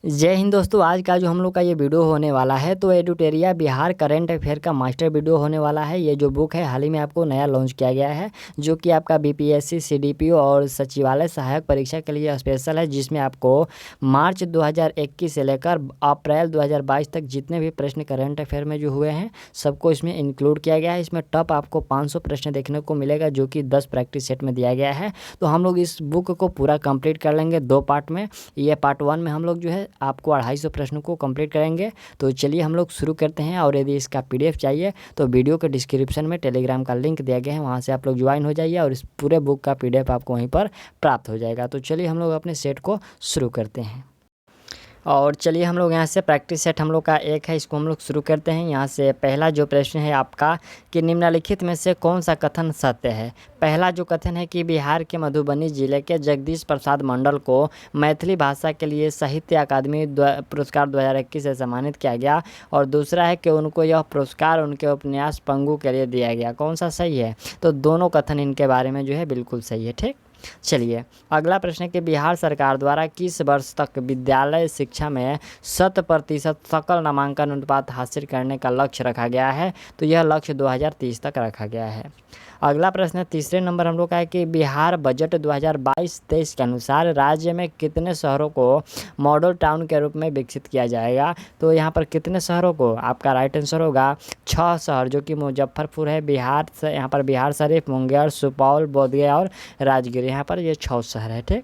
जय हिंद दोस्तों। आज का जो हम लोग का ये वीडियो होने वाला है तो एडुटेरिया बिहार करंट अफेयर का मास्टर वीडियो होने वाला है। ये जो बुक है हाल ही में आपको नया लॉन्च किया गया है, जो कि आपका बीपीएससी, सीडीपीओ और सचिवालय सहायक परीक्षा के लिए स्पेशल है, जिसमें आपको मार्च 2021 से लेकर अप्रैल 2022 तक जितने भी प्रश्न करंट अफेयर में जो हुए हैं सबको इसमें इंक्लूड किया गया है। इसमें टॉप आपको 500 प्रश्न देखने को मिलेगा, जो कि 10 प्रैक्टिस सेट में दिया गया है। तो हम लोग इस बुक को पूरा कंप्लीट कर लेंगे 2 पार्ट में। ये पार्ट 1 में हम लोग जो है आपको 250 प्रश्नों को कंप्लीट करेंगे। तो चलिए हम लोग शुरू करते हैं। और यदि इसका पीडीएफ चाहिए तो वीडियो के डिस्क्रिप्शन में टेलीग्राम का लिंक दिया गया है, वहाँ से आप लोग ज्वाइन हो जाइए और इस पूरे बुक का पीडीएफ आपको वहीं पर प्राप्त हो जाएगा। तो चलिए हम लोग अपने सेट को शुरू करते हैं। और चलिए हम लोग यहाँ से प्रैक्टिस सेट हम लोग का एक है, इसको हम लोग शुरू करते हैं। यहाँ से पहला जो प्रश्न है आपका कि निम्नलिखित में से कौन सा कथन सत्य है। पहला जो कथन है कि बिहार के मधुबनी जिले के जगदीश प्रसाद मंडल को मैथिली भाषा के लिए साहित्य अकादमी पुरस्कार 2021 से सम्मानित किया गया। और दूसरा है कि उनको यह पुरस्कार उनके उपन्यास पंगु के लिए दिया गया। कौन सा सही है? तो दोनों कथन इनके बारे में जो है बिल्कुल सही है। ठीक, चलिए अगला प्रश्न है कि बिहार सरकार द्वारा किस वर्ष तक विद्यालय शिक्षा में 100% सकल नामांकन अनुपात हासिल करने का लक्ष्य रखा गया है। तो यह लक्ष्य 2030 तक रखा गया है। अगला प्रश्न है, तीसरे नंबर हम लोग का है कि बिहार बजट 2022-23 के अनुसार राज्य में कितने शहरों को मॉडल टाउन के रूप में विकसित किया जाएगा। तो यहाँ पर कितने शहरों को, आपका राइट आंसर होगा 6 शहर, जो कि मुजफ्फरपुर है बिहार से, यहाँ पर बिहार शरीफ, मुंगेर, सुपौल, बोधगया और राजगीर, यहाँ पर ये 6 शहर है। ठीक,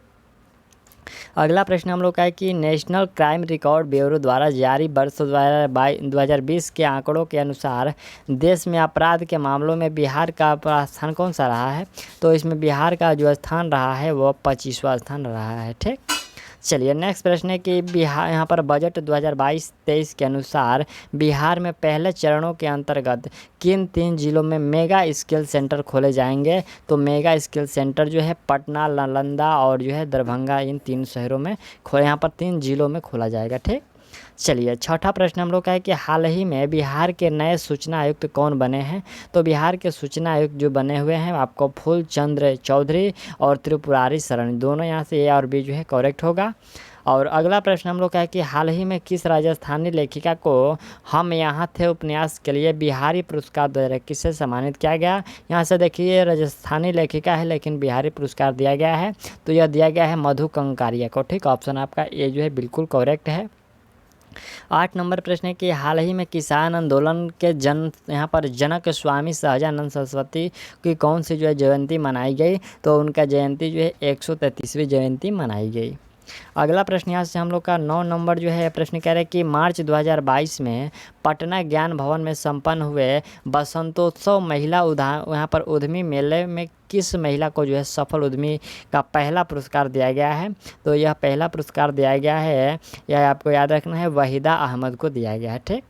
अगला प्रश्न हम लोग का है कि नेशनल क्राइम रिकॉर्ड ब्यूरो द्वारा जारी वर्ष 2020 के आंकड़ों के अनुसार देश में अपराध के मामलों में बिहार का स्थान कौन सा रहा है। तो इसमें बिहार का जो स्थान रहा है वो 25वां स्थान रहा है। ठीक, चलिए नेक्स्ट प्रश्न है कि बिहार, यहाँ पर बजट 2022-23 के अनुसार बिहार में पहले चरणों के अंतर्गत किन 3 जिलों में मेगा स्किल सेंटर खोले जाएंगे। तो मेगा स्किल सेंटर जो है पटना, नालंदा और जो है दरभंगा, इन 3 शहरों में यहाँ पर 3 जिलों में खोला जाएगा। ठीक, चलिए छठा प्रश्न हम लोग का है कि हाल ही में बिहार के नए सूचना आयुक्त कौन बने हैं। तो बिहार के सूचना आयुक्त जो बने हुए हैं आपको फूल चंद्र चौधरी और त्रिपुरारी शरण, दोनों यहाँ से ए और बी जो है करेक्ट होगा। और अगला प्रश्न हम लोग का है कि हाल ही में किस राजस्थानी लेखिका को हम यहाँ थे उपन्यास के लिए बिहारी पुरस्कार 2021 से सम्मानित किया गया। यहाँ से देखिए राजस्थानी लेखिका है लेकिन बिहारी पुरस्कार दिया गया है, तो यह दिया गया है मधु कंकारिया को। ठीक, ऑप्शन आपका ए जो है बिल्कुल करेक्ट है। 8 नंबर प्रश्न है कि हाल ही में किसान आंदोलन के यहाँ पर जनक स्वामी सहजानंद सरस्वती की कौन सी जो है जयंती मनाई गई। तो उनका जयंती जो है 133वीं जयंती मनाई गई। अगला प्रश्न यहाँ से हम लोग का 9 नंबर जो है प्रश्न कह रहे हैं कि मार्च 2022 में पटना ज्ञान भवन में संपन्न हुए बसंतोत्सव महिला यहाँ पर उद्यमी मेले में किस महिला को जो है सफल उद्यमी का पहला पुरस्कार दिया गया है। तो यह पहला पुरस्कार दिया गया है, यह आपको याद रखना है, वहीदा अहमद को दिया गया है। ठीक,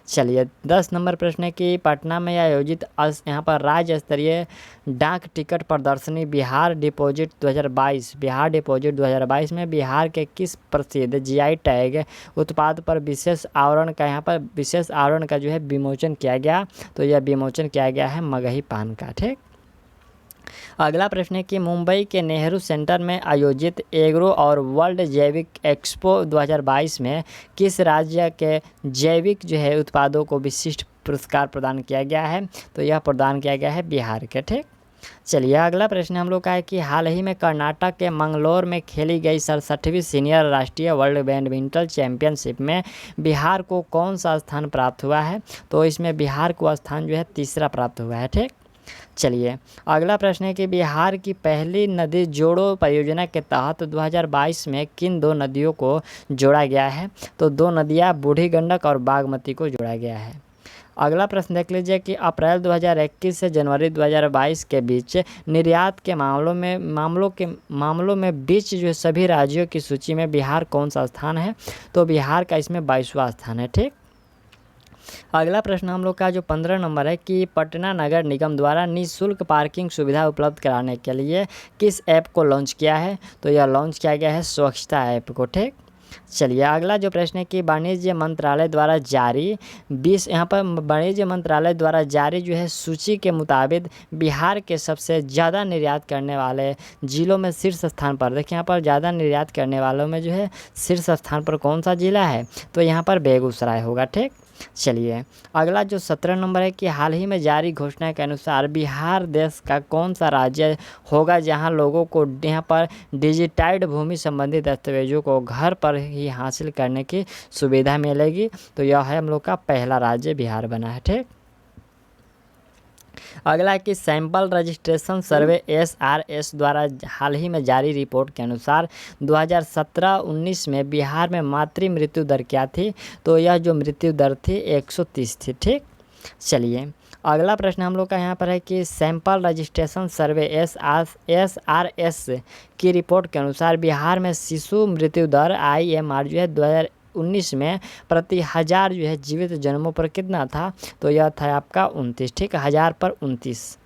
चलिए 10 नंबर प्रश्न है कि पटना में आयोजित यहाँ पर राज्य स्तरीय डाक टिकट प्रदर्शनी बिहार डिपॉजिट 2022 में बिहार के किस प्रसिद्ध जीआई टैग उत्पाद पर विशेष आवरण का, यहाँ पर विशेष आवरण का जो है विमोचन किया गया। तो यह विमोचन किया गया है मगही पान का। ठीक, अगला प्रश्न है कि मुंबई के नेहरू सेंटर में आयोजित एग्रो और वर्ल्ड जैविक एक्सपो 2022 में किस राज्य के जैविक जो है उत्पादों को विशिष्ट पुरस्कार प्रदान किया गया है। तो यह प्रदान किया गया है बिहार के। ठीक, चलिए अगला प्रश्न हम लोग का है कि हाल ही में कर्नाटक के मंगलोर में खेली गई 67वीं सीनियर राष्ट्रीय वर्ल्ड बैडमिंटन चैंपियनशिप में बिहार को कौन सा स्थान प्राप्त हुआ है। तो इसमें बिहार को स्थान जो है 3रा प्राप्त हुआ है। ठीक, चलिए अगला प्रश्न है कि बिहार की पहली नदी जोड़ो परियोजना के तहत 2022 में किन 2 नदियों को जोड़ा गया है। तो 2 नदियाँ बूढ़ी गंडक और बागमती को जोड़ा गया है। अगला प्रश्न देख लीजिए कि अप्रैल 2021 से जनवरी 2022 के बीच निर्यात के मामलों में बीच जो सभी राज्यों की सूची में बिहार कौन सा स्थान है। तो बिहार का इसमें 22वां स्थान है। ठीक, अगला प्रश्न हम लोग का जो 15 नंबर है कि पटना नगर निगम द्वारा निःशुल्क पार्किंग सुविधा उपलब्ध कराने के लिए किस ऐप को लॉन्च किया है। तो यह लॉन्च किया गया है स्वच्छता ऐप को। ठीक, चलिए अगला जो प्रश्न है कि वाणिज्य मंत्रालय द्वारा जारी 20 यहाँ पर वाणिज्य मंत्रालय द्वारा जारी जो है सूची के मुताबिक बिहार के सबसे ज़्यादा निर्यात करने वाले ज़िलों में शीर्ष स्थान पर, देखिए यहाँ पर ज़्यादा निर्यात करने वालों में जो है शीर्ष स्थान पर कौन सा ज़िला है, तो यहाँ पर बेगूसराय होगा। ठीक, चलिए अगला जो 17 नंबर है कि हाल ही में जारी घोषणा के अनुसार बिहार देश का कौन सा राज्य होगा जहां लोगों को यहाँ पर डिजिटाइड भूमि संबंधी दस्तावेजों को घर पर ही हासिल करने की सुविधा मिलेगी, तो यह है हम लोग का पहला राज्य बिहार बना है। ठीक, अगला है कि सैंपल रजिस्ट्रेशन सर्वे SRS द्वारा हाल ही में जारी रिपोर्ट के अनुसार 2017-19 में बिहार में मातृ मृत्यु दर क्या थी, तो यह जो मृत्यु दर थी 130 थी। ठीक, चलिए अगला प्रश्न हम लोग का यहाँ पर है कि सैंपल रजिस्ट्रेशन सर्वे SRS की रिपोर्ट के अनुसार बिहार में शिशु मृत्यु दर IMR जो है 2019 में प्रति 1000 जो है जीवित जन्मों पर कितना था, तो यह था आपका 29। ठीक, 1000 पर 29।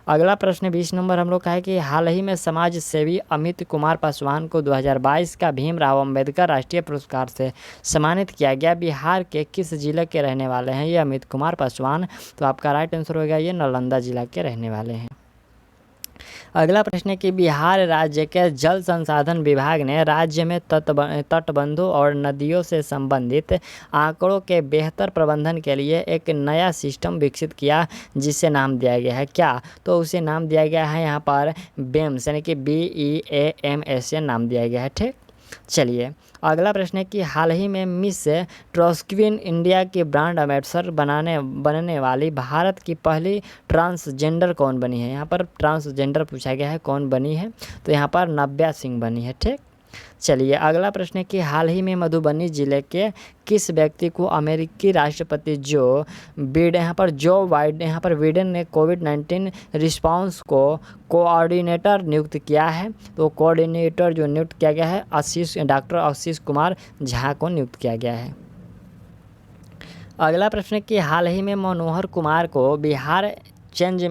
अगला प्रश्न 20 नंबर हम लोग का है कि हाल ही में समाज सेवी अमित कुमार पासवान को 2022 का भीमराव अंबेडकर राष्ट्रीय पुरस्कार से सम्मानित किया गया। बिहार के किस जिले के रहने वाले हैं ये अमित कुमार पासवान, तो आपका राइट आंसर होगा ये नालंदा जिला के रहने वाले हैं। अगला प्रश्न है कि बिहार राज्य के जल संसाधन विभाग ने राज्य में तटबंधों और नदियों से संबंधित आंकड़ों के बेहतर प्रबंधन के लिए एक नया सिस्टम विकसित किया जिसे नाम दिया गया है क्या, तो उसे नाम दिया गया है यहाँ पर BEMS यानी कि BEAMS नाम दिया गया है। ठीक, चलिए अगला प्रश्न है कि हाल ही में मिस ट्रॉस्क्विन इंडिया की ब्रांड एम्बेसडर बनने वाली भारत की पहली ट्रांसजेंडर कौन बनी है, यहाँ पर ट्रांसजेंडर पूछा गया है कौन बनी है, तो यहाँ पर नव्या सिंह बनी है। ठीक, चलिए अगला प्रश्न है कि हाल ही में मधुबनी जिले के किस व्यक्ति को अमेरिकी राष्ट्रपति जो बाइडेन ने कोविड-19 रिस्पांस को कोऑर्डिनेटर नियुक्त किया है, तो कोऑर्डिनेटर जो नियुक्त किया गया है डॉक्टर आशीष कुमार झा को नियुक्त किया गया है। अगला प्रश्न है कि हाल ही में मनोहर कुमार को बिहार चेंज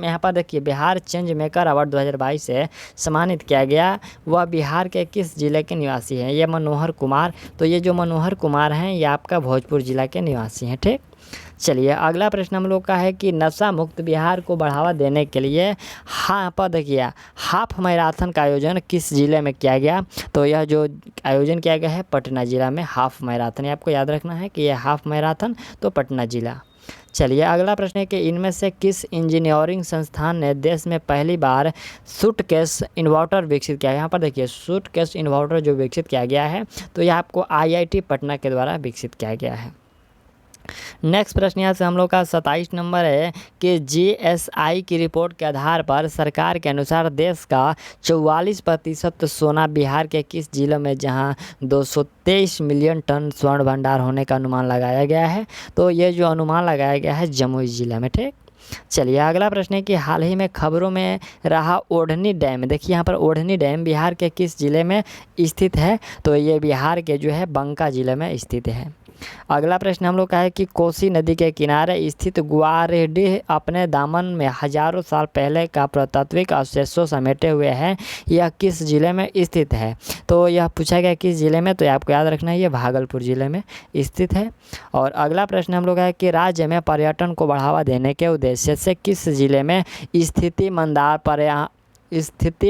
मेकर अवार्ड 2022 से सम्मानित किया गया, वह बिहार के किस जिले के निवासी हैं, ये मनोहर कुमार, तो ये जो मनोहर कुमार हैं ये आपका भोजपुर जिला के निवासी हैं। ठीक, चलिए अगला प्रश्न हम लोग का है कि नशा मुक्त बिहार को बढ़ावा देने के लिए हाफ मैराथन का आयोजन किस जिले में किया गया, तो यह जो आयोजन किया गया है पटना जिला में हाफ मैराथन, आपको याद रखना है कि यह हाफ मैराथन तो पटना जिला। चलिए अगला प्रश्न है कि इनमें से किस इंजीनियरिंग संस्थान ने देश में पहली बार सूटकेस इन्वर्टर विकसित किया है, यहाँ पर देखिए सूटकेस इन्वर्टर जो विकसित किया गया है तो यह आपको IIT पटना के द्वारा विकसित किया गया है। नेक्स्ट प्रश्न यहाँ से हम लोग का 27 नंबर है कि GSI की रिपोर्ट के आधार पर सरकार के अनुसार देश का 44% सोना बिहार के किस जिले में जहां 223 मिलियन टन स्वर्ण भंडार होने का अनुमान लगाया गया है, तो ये जो अनुमान लगाया गया है जमुई जिला में। ठीक, चलिए अगला प्रश्न है कि हाल ही में खबरों में रहा ओढ़नी डैम, देखिए यहाँ पर ओढ़नी डैम बिहार के किस जिले में स्थित है, तो ये बिहार के जो है बंका जिले में स्थित है। अगला प्रश्न हम लोग का है कि कोसी नदी के किनारे स्थित ग्वारेडीह अपने दामन में हजारों साल पहले का पुरातात्विक अवशेषों समेटे हुए है, यह किस जिले में स्थित है, तो यह पूछा गया किस जिले में, तो आपको याद रखना है ये भागलपुर जिले में स्थित है। और अगला प्रश्न हम लोग है कि राज्य में पर्यटन को बढ़ावा देने के उद्देश्य से किस जिले में स्थिति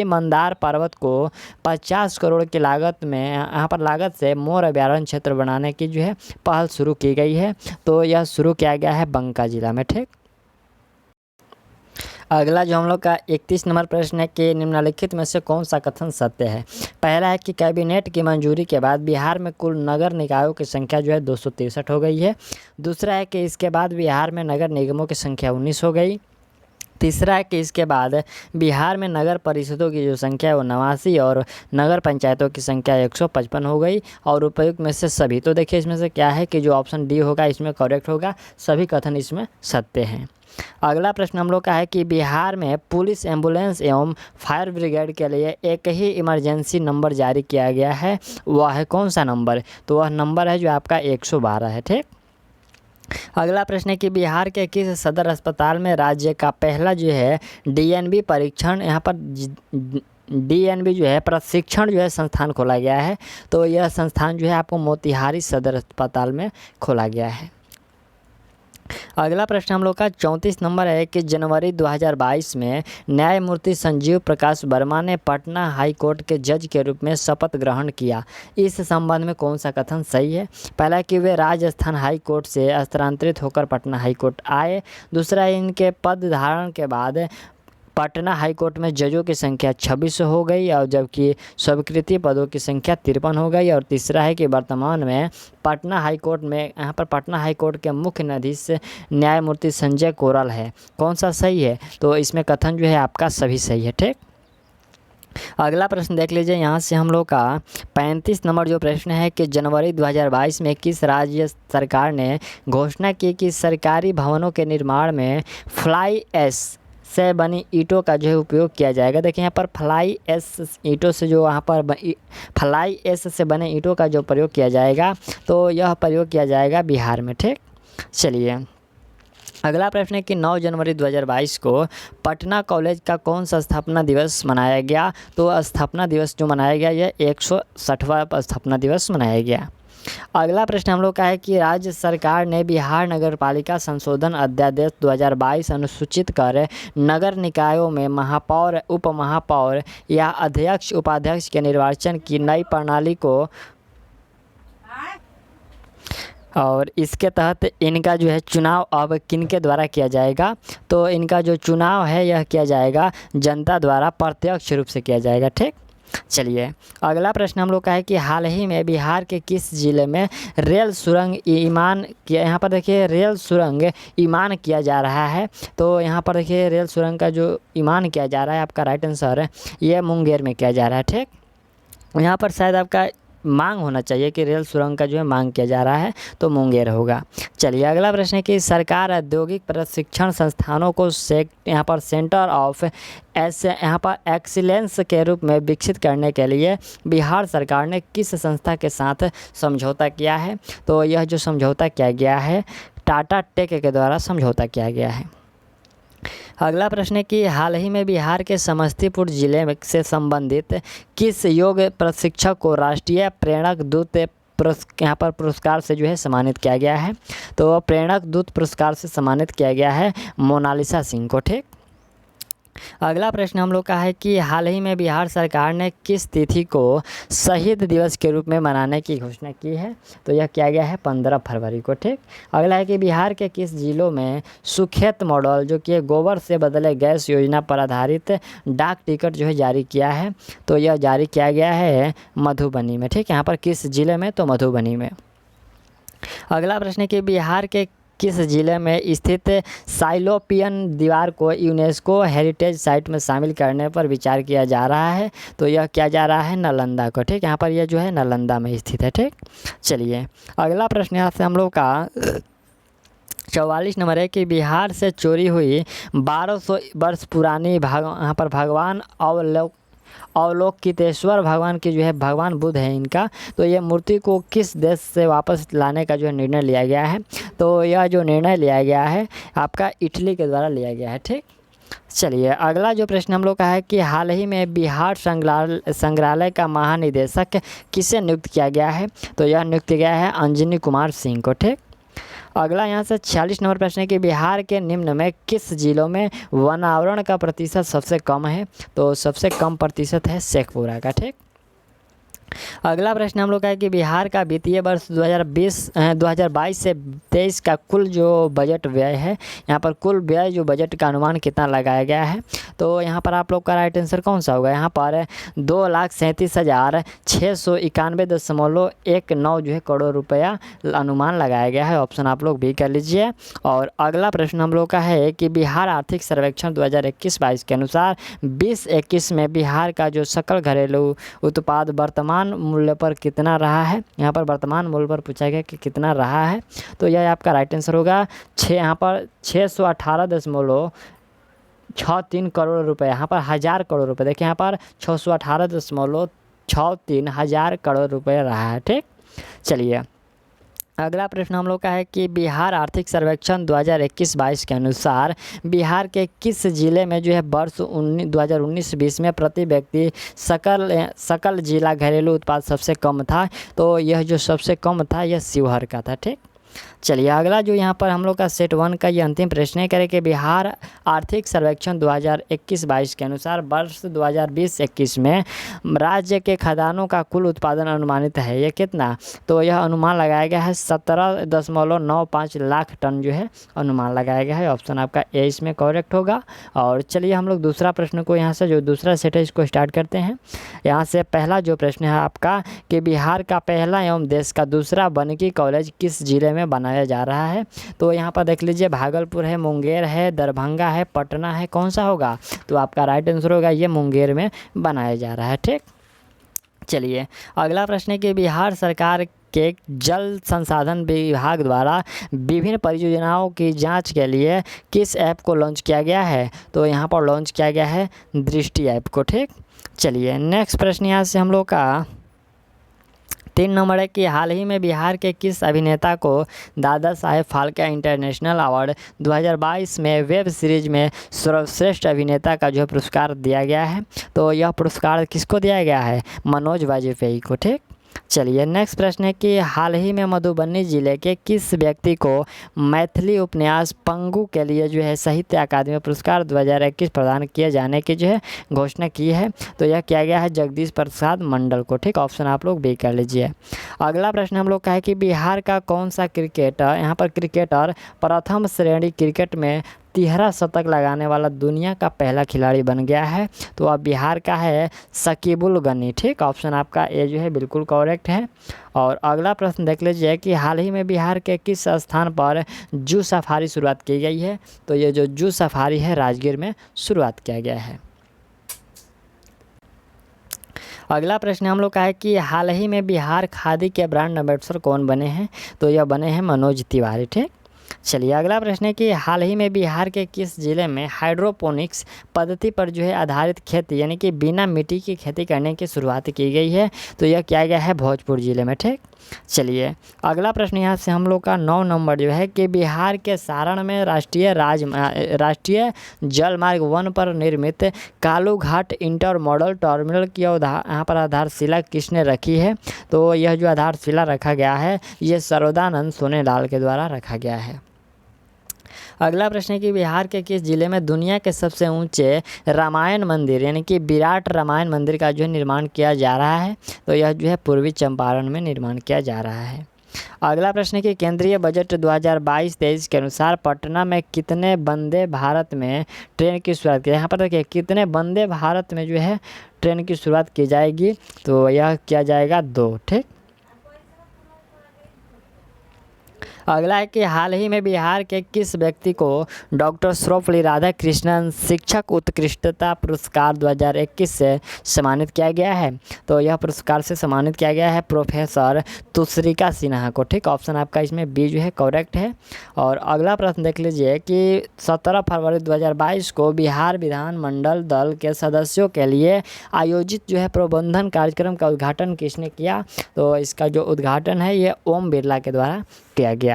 मंदार पर्वत को 50 करोड़ की लागत में यहाँ पर लागत से मोर अभ्यारण्य क्षेत्र बनाने की जो है पहल शुरू की गई है, तो यह शुरू किया गया है बंका जिला में। ठीक, अगला जो हम लोग का 31 नंबर प्रश्न है कि निम्नलिखित में से कौन सा कथन सत्य है। पहला है कि कैबिनेट की मंजूरी के बाद बिहार में कुल नगर निकायों की संख्या जो है 263 हो गई है। दूसरा है कि इसके बाद बिहार में नगर निगमों की संख्या 19 हो गई। तीसरा है कि इसके बाद बिहार में नगर परिषदों की जो संख्या है वो 89 और नगर पंचायतों की संख्या 155 हो गई। और उपयुक्त में से सभी, तो देखिए इसमें से क्या है कि जो ऑप्शन डी होगा इसमें करेक्ट होगा, सभी कथन इसमें सत्य हैं। अगला प्रश्न हम लोग का है कि बिहार में पुलिस, एम्बुलेंस एवं फायर ब्रिगेड के लिए एक ही इमरजेंसी नंबर जारी किया गया है, वह है कौन सा नंबर, तो वह नंबर है जो आपका 112 है। ठीक, अगला प्रश्न है कि बिहार के किस सदर अस्पताल में राज्य का पहला जो है DNB परीक्षण यहाँ पर DNB जो है प्रशिक्षण जो है संस्थान खोला गया है। तो यह संस्थान जो है आपको मोतिहारी सदर अस्पताल में खोला गया है। अगला प्रश्न हम लोग का 34 नंबर है कि जनवरी 2022 में न्यायमूर्ति संजीव प्रकाश वर्मा ने पटना हाई कोर्ट के जज के रूप में शपथ ग्रहण किया। इस संबंध में कौन सा कथन सही है? पहला कि वे राजस्थान हाई कोर्ट से स्थानांतरित होकर पटना हाई कोर्ट आए। दूसरा, इनके पद धारण के बाद पटना हाई कोर्ट में जजों की संख्या 26 हो गई और जबकि स्वीकृति पदों की संख्या 53 हो गई। और तीसरा है कि वर्तमान में पटना हाई कोर्ट में यहाँ पर पटना हाई कोर्ट के मुख्य न्यायाधीश न्यायमूर्ति संजय कोरल है। कौन सा सही है? तो इसमें कथन जो है आपका सभी सही है। ठीक, अगला प्रश्न देख लीजिए। यहाँ से हम लोग का 35 नंबर जो प्रश्न है कि जनवरी 2022 में किस राज्य सरकार ने घोषणा की कि सरकारी भवनों के निर्माण में फ्लाई ऐश से बनी ईंटों का जो है उपयोग किया जाएगा। देखिए यहाँ पर फ्लाई ऐश ईंटों से जो वहाँ पर फ्लाई ऐश से बने ईंटों का जो प्रयोग किया जाएगा, तो यह प्रयोग किया जाएगा बिहार में। ठीक, चलिए अगला प्रश्न है कि 9 जनवरी 2022 को पटना कॉलेज का कौन सा स्थापना दिवस मनाया गया? तो स्थापना दिवस जो मनाया गया यह 160वां स्थापना दिवस मनाया गया। अगला प्रश्न हम लोग का है कि राज्य सरकार ने बिहार नगरपालिका संशोधन अध्यादेश 2022 अनुसूचित कर नगर निकायों में महापौर, उप महापौर या अध्यक्ष उपाध्यक्ष के निर्वाचन की नई प्रणाली को और इसके तहत इनका जो है चुनाव अब किनके द्वारा किया जाएगा? तो इनका जो चुनाव है यह किया जाएगा जनता द्वारा प्रत्यक्ष रूप से किया जाएगा। ठीक, चलिए अगला प्रश्न हम लोग का है कि हाल ही में बिहार के किस जिले में रेल सुरंग ईमान किया? यहाँ पर देखिए रेल सुरंग ईमान किया जा रहा है। तो यहाँ पर देखिए रेल सुरंग का जो ईमान किया जा रहा है, आपका राइट आंसर है ये मुंगेर में किया जा रहा है। ठीक, यहाँ पर शायद आपका मांग होना चाहिए कि रेल सुरंग का जो है मांग किया जा रहा है, तो मुंगेर होगा। चलिए अगला प्रश्न है कि सरकार औद्योगिक प्रशिक्षण संस्थानों को यहाँ पर सेंटर ऑफ यहाँ पर एक्सीलेंस के रूप में विकसित करने के लिए बिहार सरकार ने किस संस्था के साथ समझौता किया है? तो यह जो समझौता किया गया है टाटा टेक के द्वारा समझौता किया गया है। अगला प्रश्न है कि हाल ही में बिहार के समस्तीपुर जिले से संबंधित किस योग प्रशिक्षक को राष्ट्रीय प्रेरक दूत यहाँ पर पुरस्कार से जो है सम्मानित किया गया है? तो प्रेरक दूत पुरस्कार से सम्मानित किया गया है मोनालिसा सिंह को। ठीक, अगला प्रश्न हम लोग का है कि हाल ही में बिहार सरकार ने किस तिथि को शहीद दिवस के रूप में मनाने की घोषणा की है? तो यह किया गया है 15 फरवरी को। ठीक, अगला है कि बिहार के किस जिलों में सुखेत मॉडल जो कि गोबर से बदले गैस योजना पर आधारित डाक टिकट जो है जारी किया है? तो यह जारी किया गया है मधुबनी में। ठीक, यहाँ पर किस जिले में? तो मधुबनी में। अगला प्रश्न है कि बिहार के किस जिले में स्थित साइलोपियन दीवार को यूनेस्को हेरिटेज साइट में शामिल करने पर विचार किया जा रहा है? तो यह किया जा रहा है नालंदा को। ठीक, यहाँ पर यह जो है नालंदा में स्थित है। ठीक, चलिए अगला प्रश्न यहाँ से हम लोग का 44 नंबर है कि बिहार से चोरी हुई 1200 वर्ष पुरानी यहाँ पर भगवान अवलोकितेश्वर भगवान की जो है भगवान बुद्ध है इनका, तो ये मूर्ति को किस देश से वापस लाने का जो है निर्णय लिया गया है? तो यह जो निर्णय लिया गया है आपका इटली के द्वारा लिया गया है। ठीक, चलिए अगला जो प्रश्न हम लोग का है कि हाल ही में बिहार संग्रहालय का महानिदेशक किसे नियुक्त किया गया है? तो यह नियुक्त किया गया है अंजनी कुमार सिंह को। ठीक, अगला यहाँ से 46 नंबर प्रश्न है कि बिहार के निम्न में किस जिलों में वनावरण का प्रतिशत सबसे कम है? तो सबसे कम प्रतिशत है शेखपुरा का। ठीक, अगला प्रश्न हम लोग का है कि बिहार का वित्तीय वर्ष 2022 से 23 का कुल जो बजट व्यय है, यहाँ पर कुल व्यय जो बजट का अनुमान कितना लगाया गया है? तो यहाँ पर आप लोग का राइट आंसर कौन सा होगा? यहाँ पर 2,37,691.19 जो है करोड़ रुपया अनुमान लगाया गया है। ऑप्शन आप लोग भी कर लीजिए। और अगला प्रश्न हम लोग का है कि बिहार आर्थिक सर्वेक्षण 2021-22 के अनुसार 2021 में बिहार का जो सकल घरेलू उत्पाद वर्तमान मूल्य पर कितना रहा है? यहाँ पर वर्तमान मूल्य पर पूछा गया कि कितना रहा है, तो यह आपका राइट आंसर होगा यहाँ पर 618.63 करोड़ रुपए, यहाँ पर 1000 करोड़ रुपए। देखिए यहाँ पर 618.63 हज़ार करोड़ रुपए रहा है। ठीक, चलिए अगला प्रश्न हम लोग का है कि बिहार आर्थिक सर्वेक्षण 2021-22 के अनुसार बिहार के किस जिले में जो है वर्ष 2019-20 में प्रति व्यक्ति सकल जिला घरेलू उत्पाद सबसे कम था। तो यह जो सबसे कम था यह शिवहर का था। ठीक, चलिए अगला जो यहाँ पर हम लोग का सेट 1 का ये अंतिम प्रश्न है, करें कि बिहार आर्थिक सर्वेक्षण 2021-22 के अनुसार वर्ष 2020-21 में राज्य के खदानों का कुल उत्पादन अनुमानित है, ये कितना? तो यह अनुमान लगाया गया है 17.95 लाख टन जो है अनुमान लगाया गया है। ऑप्शन आपका ए इसमें करेक्ट होगा। और चलिए हम लोग दूसरा प्रश्न को यहाँ से जो दूसरा सेट है इसको स्टार्ट करते हैं। यहाँ से पहला जो प्रश्न है आपका कि बिहार का पहला एवं देश का दूसरा वानिकी कॉलेज किस जिले में बनाया जा रहा है? तो यहाँ पर देख लीजिए भागलपुर है, मुंगेर है, दरभंगा है, पटना है, कौन सा होगा? तो आपका राइट आंसर होगा ये मुंगेर में बनाया जा रहा है। ठीक, चलिए अगला प्रश्न है कि बिहार सरकार के जल संसाधन विभाग द्वारा विभिन्न परियोजनाओं की जांच के लिए किस ऐप को लॉन्च किया गया है? तो यहाँ पर लॉन्च किया गया है दृष्टि ऐप को। ठीक, चलिए नेक्स्ट प्रश्न यहाँ से हम लोग का 3 नंबर है कि हाल ही में बिहार के किस अभिनेता को दादा साहेब फाल्के इंटरनेशनल अवार्ड 2022 में वेब सीरीज में सर्वश्रेष्ठ अभिनेता का जो पुरस्कार दिया गया है? तो यह पुरस्कार किसको दिया गया है? मनोज वाजपेयी को। ठीक, चलिए नेक्स्ट प्रश्न है कि हाल ही में मधुबनी जिले के किस व्यक्ति को मैथिली उपन्यास पंगु के लिए जो है साहित्य अकादमी पुरस्कार 2021 प्रदान किए जाने की जो है घोषणा की है? तो यह किया गया है जगदीश प्रसाद मंडल को। ठीक, ऑप्शन आप लोग बी कर लीजिए। अगला प्रश्न हम लोग का है कि बिहार का कौन सा क्रिकेटर यहाँ पर क्रिकेटर प्रथम श्रेणी क्रिकेट में 13 शतक लगाने वाला दुनिया का पहला खिलाड़ी बन गया है? तो अब बिहार का है शकीबुल गनी। ठीक, ऑप्शन आपका ए जो है बिल्कुल करेक्ट है। और अगला प्रश्न देख लीजिए कि हाल ही में बिहार के किस स्थान पर जू सफारी शुरुआत की गई है? तो ये जो जू सफारी है राजगीर में शुरुआत किया गया है। अगला प्रश्न हम लोग का है कि हाल ही में बिहार खादी के ब्रांड एम्बेसडर कौन बने हैं? तो यह बने हैं मनोज तिवारी। ठीक, चलिए अगला प्रश्न है कि हाल ही में बिहार के किस जिले में हाइड्रोपोनिक्स पद्धति पर जो है आधारित खेती यानी कि बिना मिट्टी की खेती करने की शुरुआत की गई है? तो यह किया गया है भोजपुर जिले में। ठीक, चलिए अगला प्रश्न यहाँ से हम लोग का 9 नंबर जो है कि बिहार के सारण में राष्ट्रीय जलमार्ग 1 पर निर्मित कालू घाट इंटर मॉडल टर्मिनल की यहाँ पर आधारशिला किसने रखी है? तो यह जो आधारशिला रखा गया है ये सर्वदानंद सोनेलाल के द्वारा रखा गया है। अगला प्रश्न है कि बिहार के किस जिले में दुनिया के सबसे ऊंचे रामायण मंदिर यानी कि विराट रामायण मंदिर का जो है निर्माण किया जा रहा है? तो यह जो है पूर्वी चंपारण में निर्माण किया जा रहा है। अगला प्रश्न है कि केंद्रीय बजट 2022-23 के अनुसार पटना में कितने वंदे भारत में ट्रेन की शुरुआत की? यहाँ पर देखिए कितने वंदे भारत में जो है ट्रेन की शुरुआत की जाएगी? तो यह किया जाएगा 2। ठीक, अगला है कि हाल ही में बिहार के किस व्यक्ति को डॉक्टर सर्वपल्ली राधाकृष्णन शिक्षक उत्कृष्टता पुरस्कार 2021 से सम्मानित किया गया है? तो यह पुरस्कार से सम्मानित किया गया है प्रोफेसर तुषरिका सिन्हा को। ठीक, ऑप्शन आपका इसमें बी जो है करेक्ट है। और अगला प्रश्न देख लीजिए कि 17 फरवरी 2022 को बिहार विधानमंडल दल के सदस्यों के लिए आयोजित जो है प्रबंधन कार्यक्रम का उद्घाटन किसने किया? तो इसका जो उद्घाटन है ये ओम बिरला के द्वारा किया गया।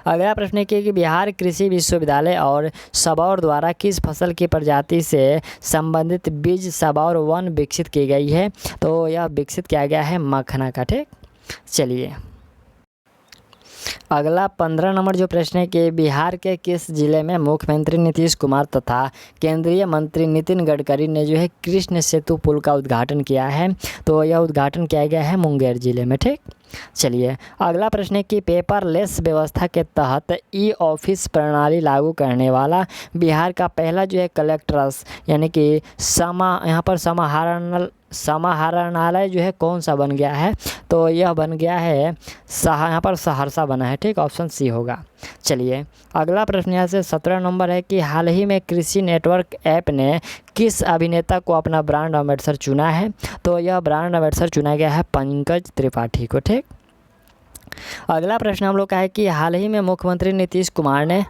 अगला प्रश्न है कि बिहार कृषि विश्वविद्यालय और सबौर द्वारा किस फसल की प्रजाति से संबंधित बीज सबौर 1 विकसित की गई है? तो यह विकसित किया गया है मखना का। ठीक, चलिए अगला 15 नंबर जो प्रश्न है कि बिहार के किस जिले में मुख्यमंत्री नीतीश कुमार तथा केंद्रीय मंत्री नितिन गडकरी ने जो है कृष्ण सेतु पुल का उद्घाटन किया है? तो यह उद्घाटन किया गया है मुंगेर जिले में। ठीक, चलिए अगला प्रश्न है कि पेपरलेस व्यवस्था के तहत ई ऑफिस प्रणाली लागू करने वाला बिहार का पहला जो है कलेक्टर्स यानी कि यहाँ पर समाहरणालय जो है कौन सा बन गया है? तो यह बन गया है यहाँ पर सहरसा बना है। ठीक, ऑप्शन सी होगा। चलिए अगला प्रश्न यहाँ से 17 नंबर है कि हाल ही में कृषि नेटवर्क ऐप ने किस अभिनेता को अपना ब्रांड एम्बेसडर चुना है? तो यह ब्रांड एम्बेसडर चुना गया है पंकज त्रिपाठी को। ठीक, अगला प्रश्न हम लोग का है कि हाल ही में मुख्यमंत्री नीतीश कुमार ने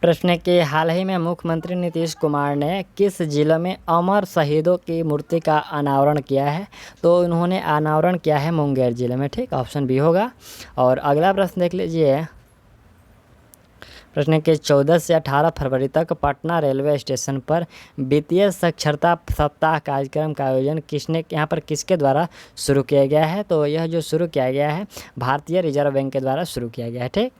प्रश्न है कि हाल ही में मुख्यमंत्री नीतीश कुमार ने किस जिले में अमर शहीदों की मूर्ति का अनावरण किया है? तो उन्होंने अनावरण किया है मुंगेर जिले में। ठीक, ऑप्शन बी होगा। और अगला प्रश्न देख लीजिए। प्रश्न है कि 14 से 18 फरवरी तक पटना रेलवे स्टेशन पर वित्तीय साक्षरता सप्ताह कार्यक्रम का आयोजन यहाँ पर किसके द्वारा शुरू किया गया है? तो यह जो शुरू किया गया है भारतीय रिजर्व बैंक के द्वारा शुरू किया गया है। ठीक,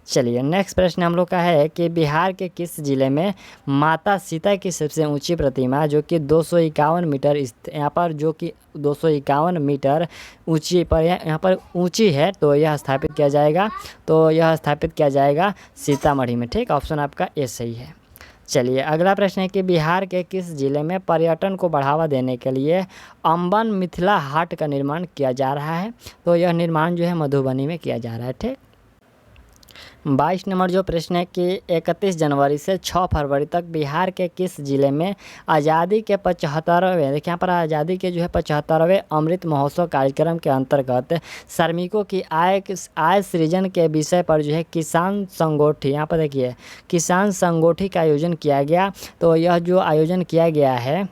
चलिए नेक्स्ट प्रश्न हम लोग का है कि बिहार के किस जिले में माता सीता की सबसे ऊंची प्रतिमा जो कि 251 मीटर यहाँ पर जो कि 251 मीटर ऊंची पर यहाँ पर ऊंची है, तो यह स्थापित किया जाएगा? तो यह स्थापित किया जाएगा सीतामढ़ी में। ठीक, ऑप्शन आपका ए सही है। चलिए अगला प्रश्न है कि बिहार के किस जिले में पर्यटन को बढ़ावा देने के लिए अम्बन मिथिला हाट का निर्माण किया जा रहा है? तो यह निर्माण जो है मधुबनी में किया जा रहा है। ठीक, 22 नंबर जो प्रश्न है कि 31 जनवरी से 6 फरवरी तक बिहार के किस जिले में आज़ादी के 75वें देखिए यहाँ पर आज़ादी के जो है 75वें अमृत महोत्सव कार्यक्रम के अंतर्गत श्रमिकों की आय सृजन के विषय पर जो है किसान संगोष्ठी यहाँ पर देखिए किसान संगोष्ठी का आयोजन किया गया। तो यह जो आयोजन किया गया है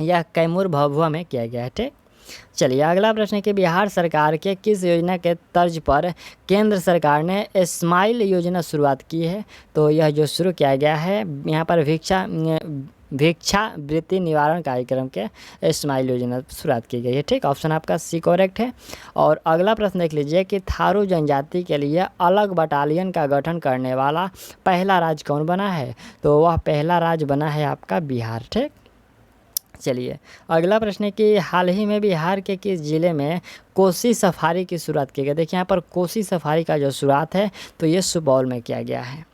यह कैमूर भभुआ में किया गया है। ठीक, चलिए अगला प्रश्न है कि बिहार सरकार के किस योजना के तर्ज पर केंद्र सरकार ने स्माइल योजना शुरुआत की है? तो यह जो शुरू किया गया है यहाँ पर भिक्षावृत्ति निवारण कार्यक्रम के स्माइल योजना शुरुआत की गई है। ठीक, ऑप्शन आपका सी करेक्ट है। और अगला प्रश्न देख लीजिए कि थारू जनजाति के लिए अलग बटालियन का गठन करने वाला पहला राज्य कौन बना है? तो वह पहला राज्य बना है आपका बिहार। ठीक, चलिए अगला प्रश्न है कि हाल ही में बिहार के किस जिले में कोसी सफारी की शुरुआत की गई? देखिए यहाँ पर कोसी सफारी का जो शुरुआत है तो ये सुपौल में किया गया है।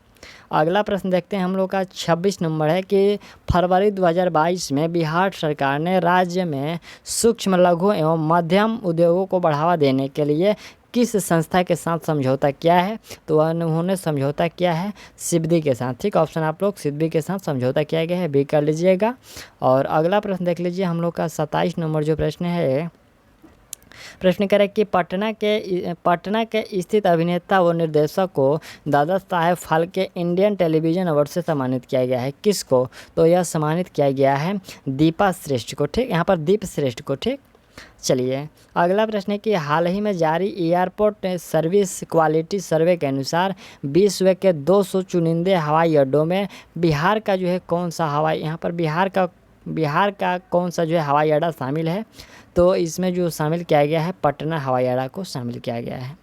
अगला प्रश्न देखते हैं हम लोग का 26 नंबर है कि फरवरी 2022 में बिहार सरकार ने राज्य में सूक्ष्म लघु एवं मध्यम उद्योगों को बढ़ावा देने के लिए किस संस्था के साथ समझौता किया है? तो उन्होंने समझौता किया है सिडबी के साथ। ठीक, ऑप्शन आप लोग सिडबी के साथ समझौता किया गया है, बी कर लीजिएगा। और अगला प्रश्न देख लीजिए हम लोग का 27 नंबर जो प्रश्न है प्रश्न करें कि पटना के स्थित अभिनेता व निर्देशक को Dada Saheb Phalke Indian television award से सम्मानित किया गया है। किसको? तो यह सम्मानित किया गया है दीपा श्रेष्ठ को। ठीक, यहाँ पर दीप श्रेष्ठ को। ठीक, चलिए अगला प्रश्न है कि हाल ही में जारी एयरपोर्ट सर्विस क्वालिटी सर्वे के अनुसार विश्व के 200 चुनिंदे हवाई अड्डों में बिहार का जो है कौन सा यहाँ पर बिहार का कौन सा जो है हवाई अड्डा शामिल है? तो इसमें जो शामिल किया गया है पटना हवाई अड्डा को शामिल किया गया है।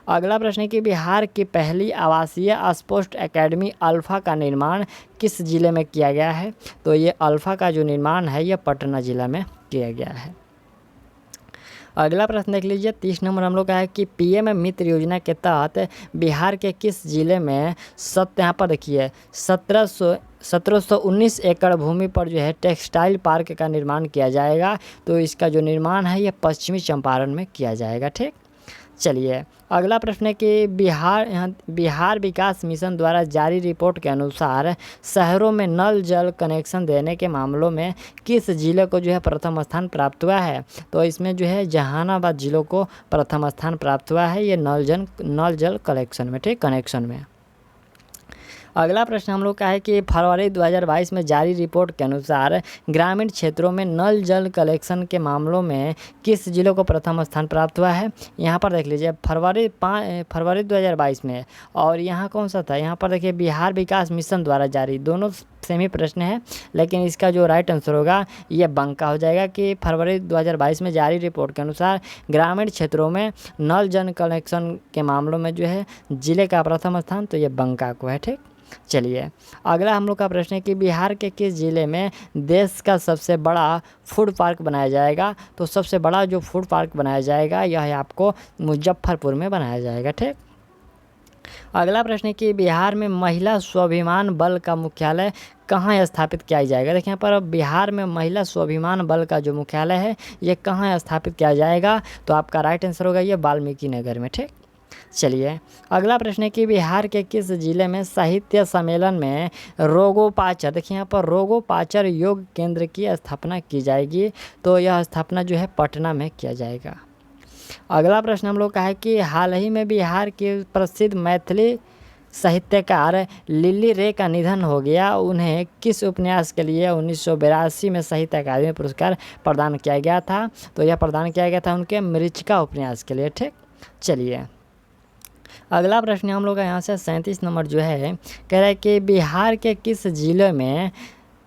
अगला प्रश्न है कि बिहार की पहली आवासीय स्पोर्ट्स एकेडमी अल्फ़ा का निर्माण किस जिले में किया गया है? तो ये अल्फ़ा का जो निर्माण है यह पटना जिला में किया गया है। अगला प्रश्न देख लीजिए 30 नंबर हम लोग का है कि पीएम मित्र योजना के तहत बिहार के किस जिले में यहाँ पर देखिए 1719 एकड़ भूमि पर जो है टेक्सटाइल पार्क का निर्माण किया जाएगा? तो इसका जो निर्माण है यह पश्चिमी चंपारण में किया जाएगा। ठीक, चलिए अगला प्रश्न है कि बिहार विकास मिशन द्वारा जारी रिपोर्ट के अनुसार शहरों में नल जल कनेक्शन देने के मामलों में किस जिले को जो है प्रथम स्थान प्राप्त हुआ है? तो इसमें जो है जहानाबाद जिलों को प्रथम स्थान प्राप्त हुआ है ये नल जल कलेक्शन में। ठीक, कनेक्शन में। अगला प्रश्न हम लोग का है कि फरवरी 2022 में जारी रिपोर्ट के अनुसार ग्रामीण क्षेत्रों में नल जल कलेक्शन के मामलों में किस जिले को प्रथम स्थान प्राप्त हुआ है? यहाँ पर देख लीजिए फरवरी 2022 में, और यहाँ कौन सा था? यहाँ पर देखिए बिहार विकास मिशन द्वारा जारी, दोनों सेम ही प्रश्न है लेकिन इसका जो राइट आंसर होगा ये बंका हो जाएगा कि फरवरी 2022 में जारी रिपोर्ट के अनुसार ग्रामीण क्षेत्रों में नल जल कनेक्शन के मामलों में जो है जिले का प्रथम स्थान तो ये बंका को है। ठीक, चलिए अगला हम लोग का प्रश्न है कि बिहार के किस जिले में देश का सबसे बड़ा फूड पार्क बनाया जाएगा? तो सबसे बड़ा जो फूड पार्क बनाया जाएगा यह है आपको मुजफ्फरपुर में बनाया जाएगा। ठीक, अगला प्रश्न है कि बिहार में महिला स्वाभिमान बल का मुख्यालय कहाँ स्थापित किया जाएगा? देखिए यहाँ पर बिहार में महिला स्वाभिमान बल का जो मुख्यालय है ये कहाँ स्थापित किया जाएगा? तो आपका राइट आंसर होगा ये वाल्मीकि नगर में। ठीक, चलिए अगला प्रश्न है कि बिहार के किस जिले में साहित्य सम्मेलन में रोगोपाचर, देखिए यहाँ पर रोगोपाचर योग केंद्र की स्थापना की जाएगी? तो यह स्थापना जो है पटना में किया जाएगा। अगला प्रश्न हम लोग का है कि हाल ही में बिहार के प्रसिद्ध मैथिली साहित्यकार लिली रे का निधन हो गया। उन्हें किस उपन्यास के लिए 1982 में साहित्य अकादमी पुरस्कार प्रदान किया गया था? तो यह प्रदान किया गया था उनके मरीचिका उपन्यास के लिए। ठीक, चलिए अगला प्रश्न हम लोग का यहाँ से 37 नंबर जो है कह रहा है कि बिहार के किस जिले में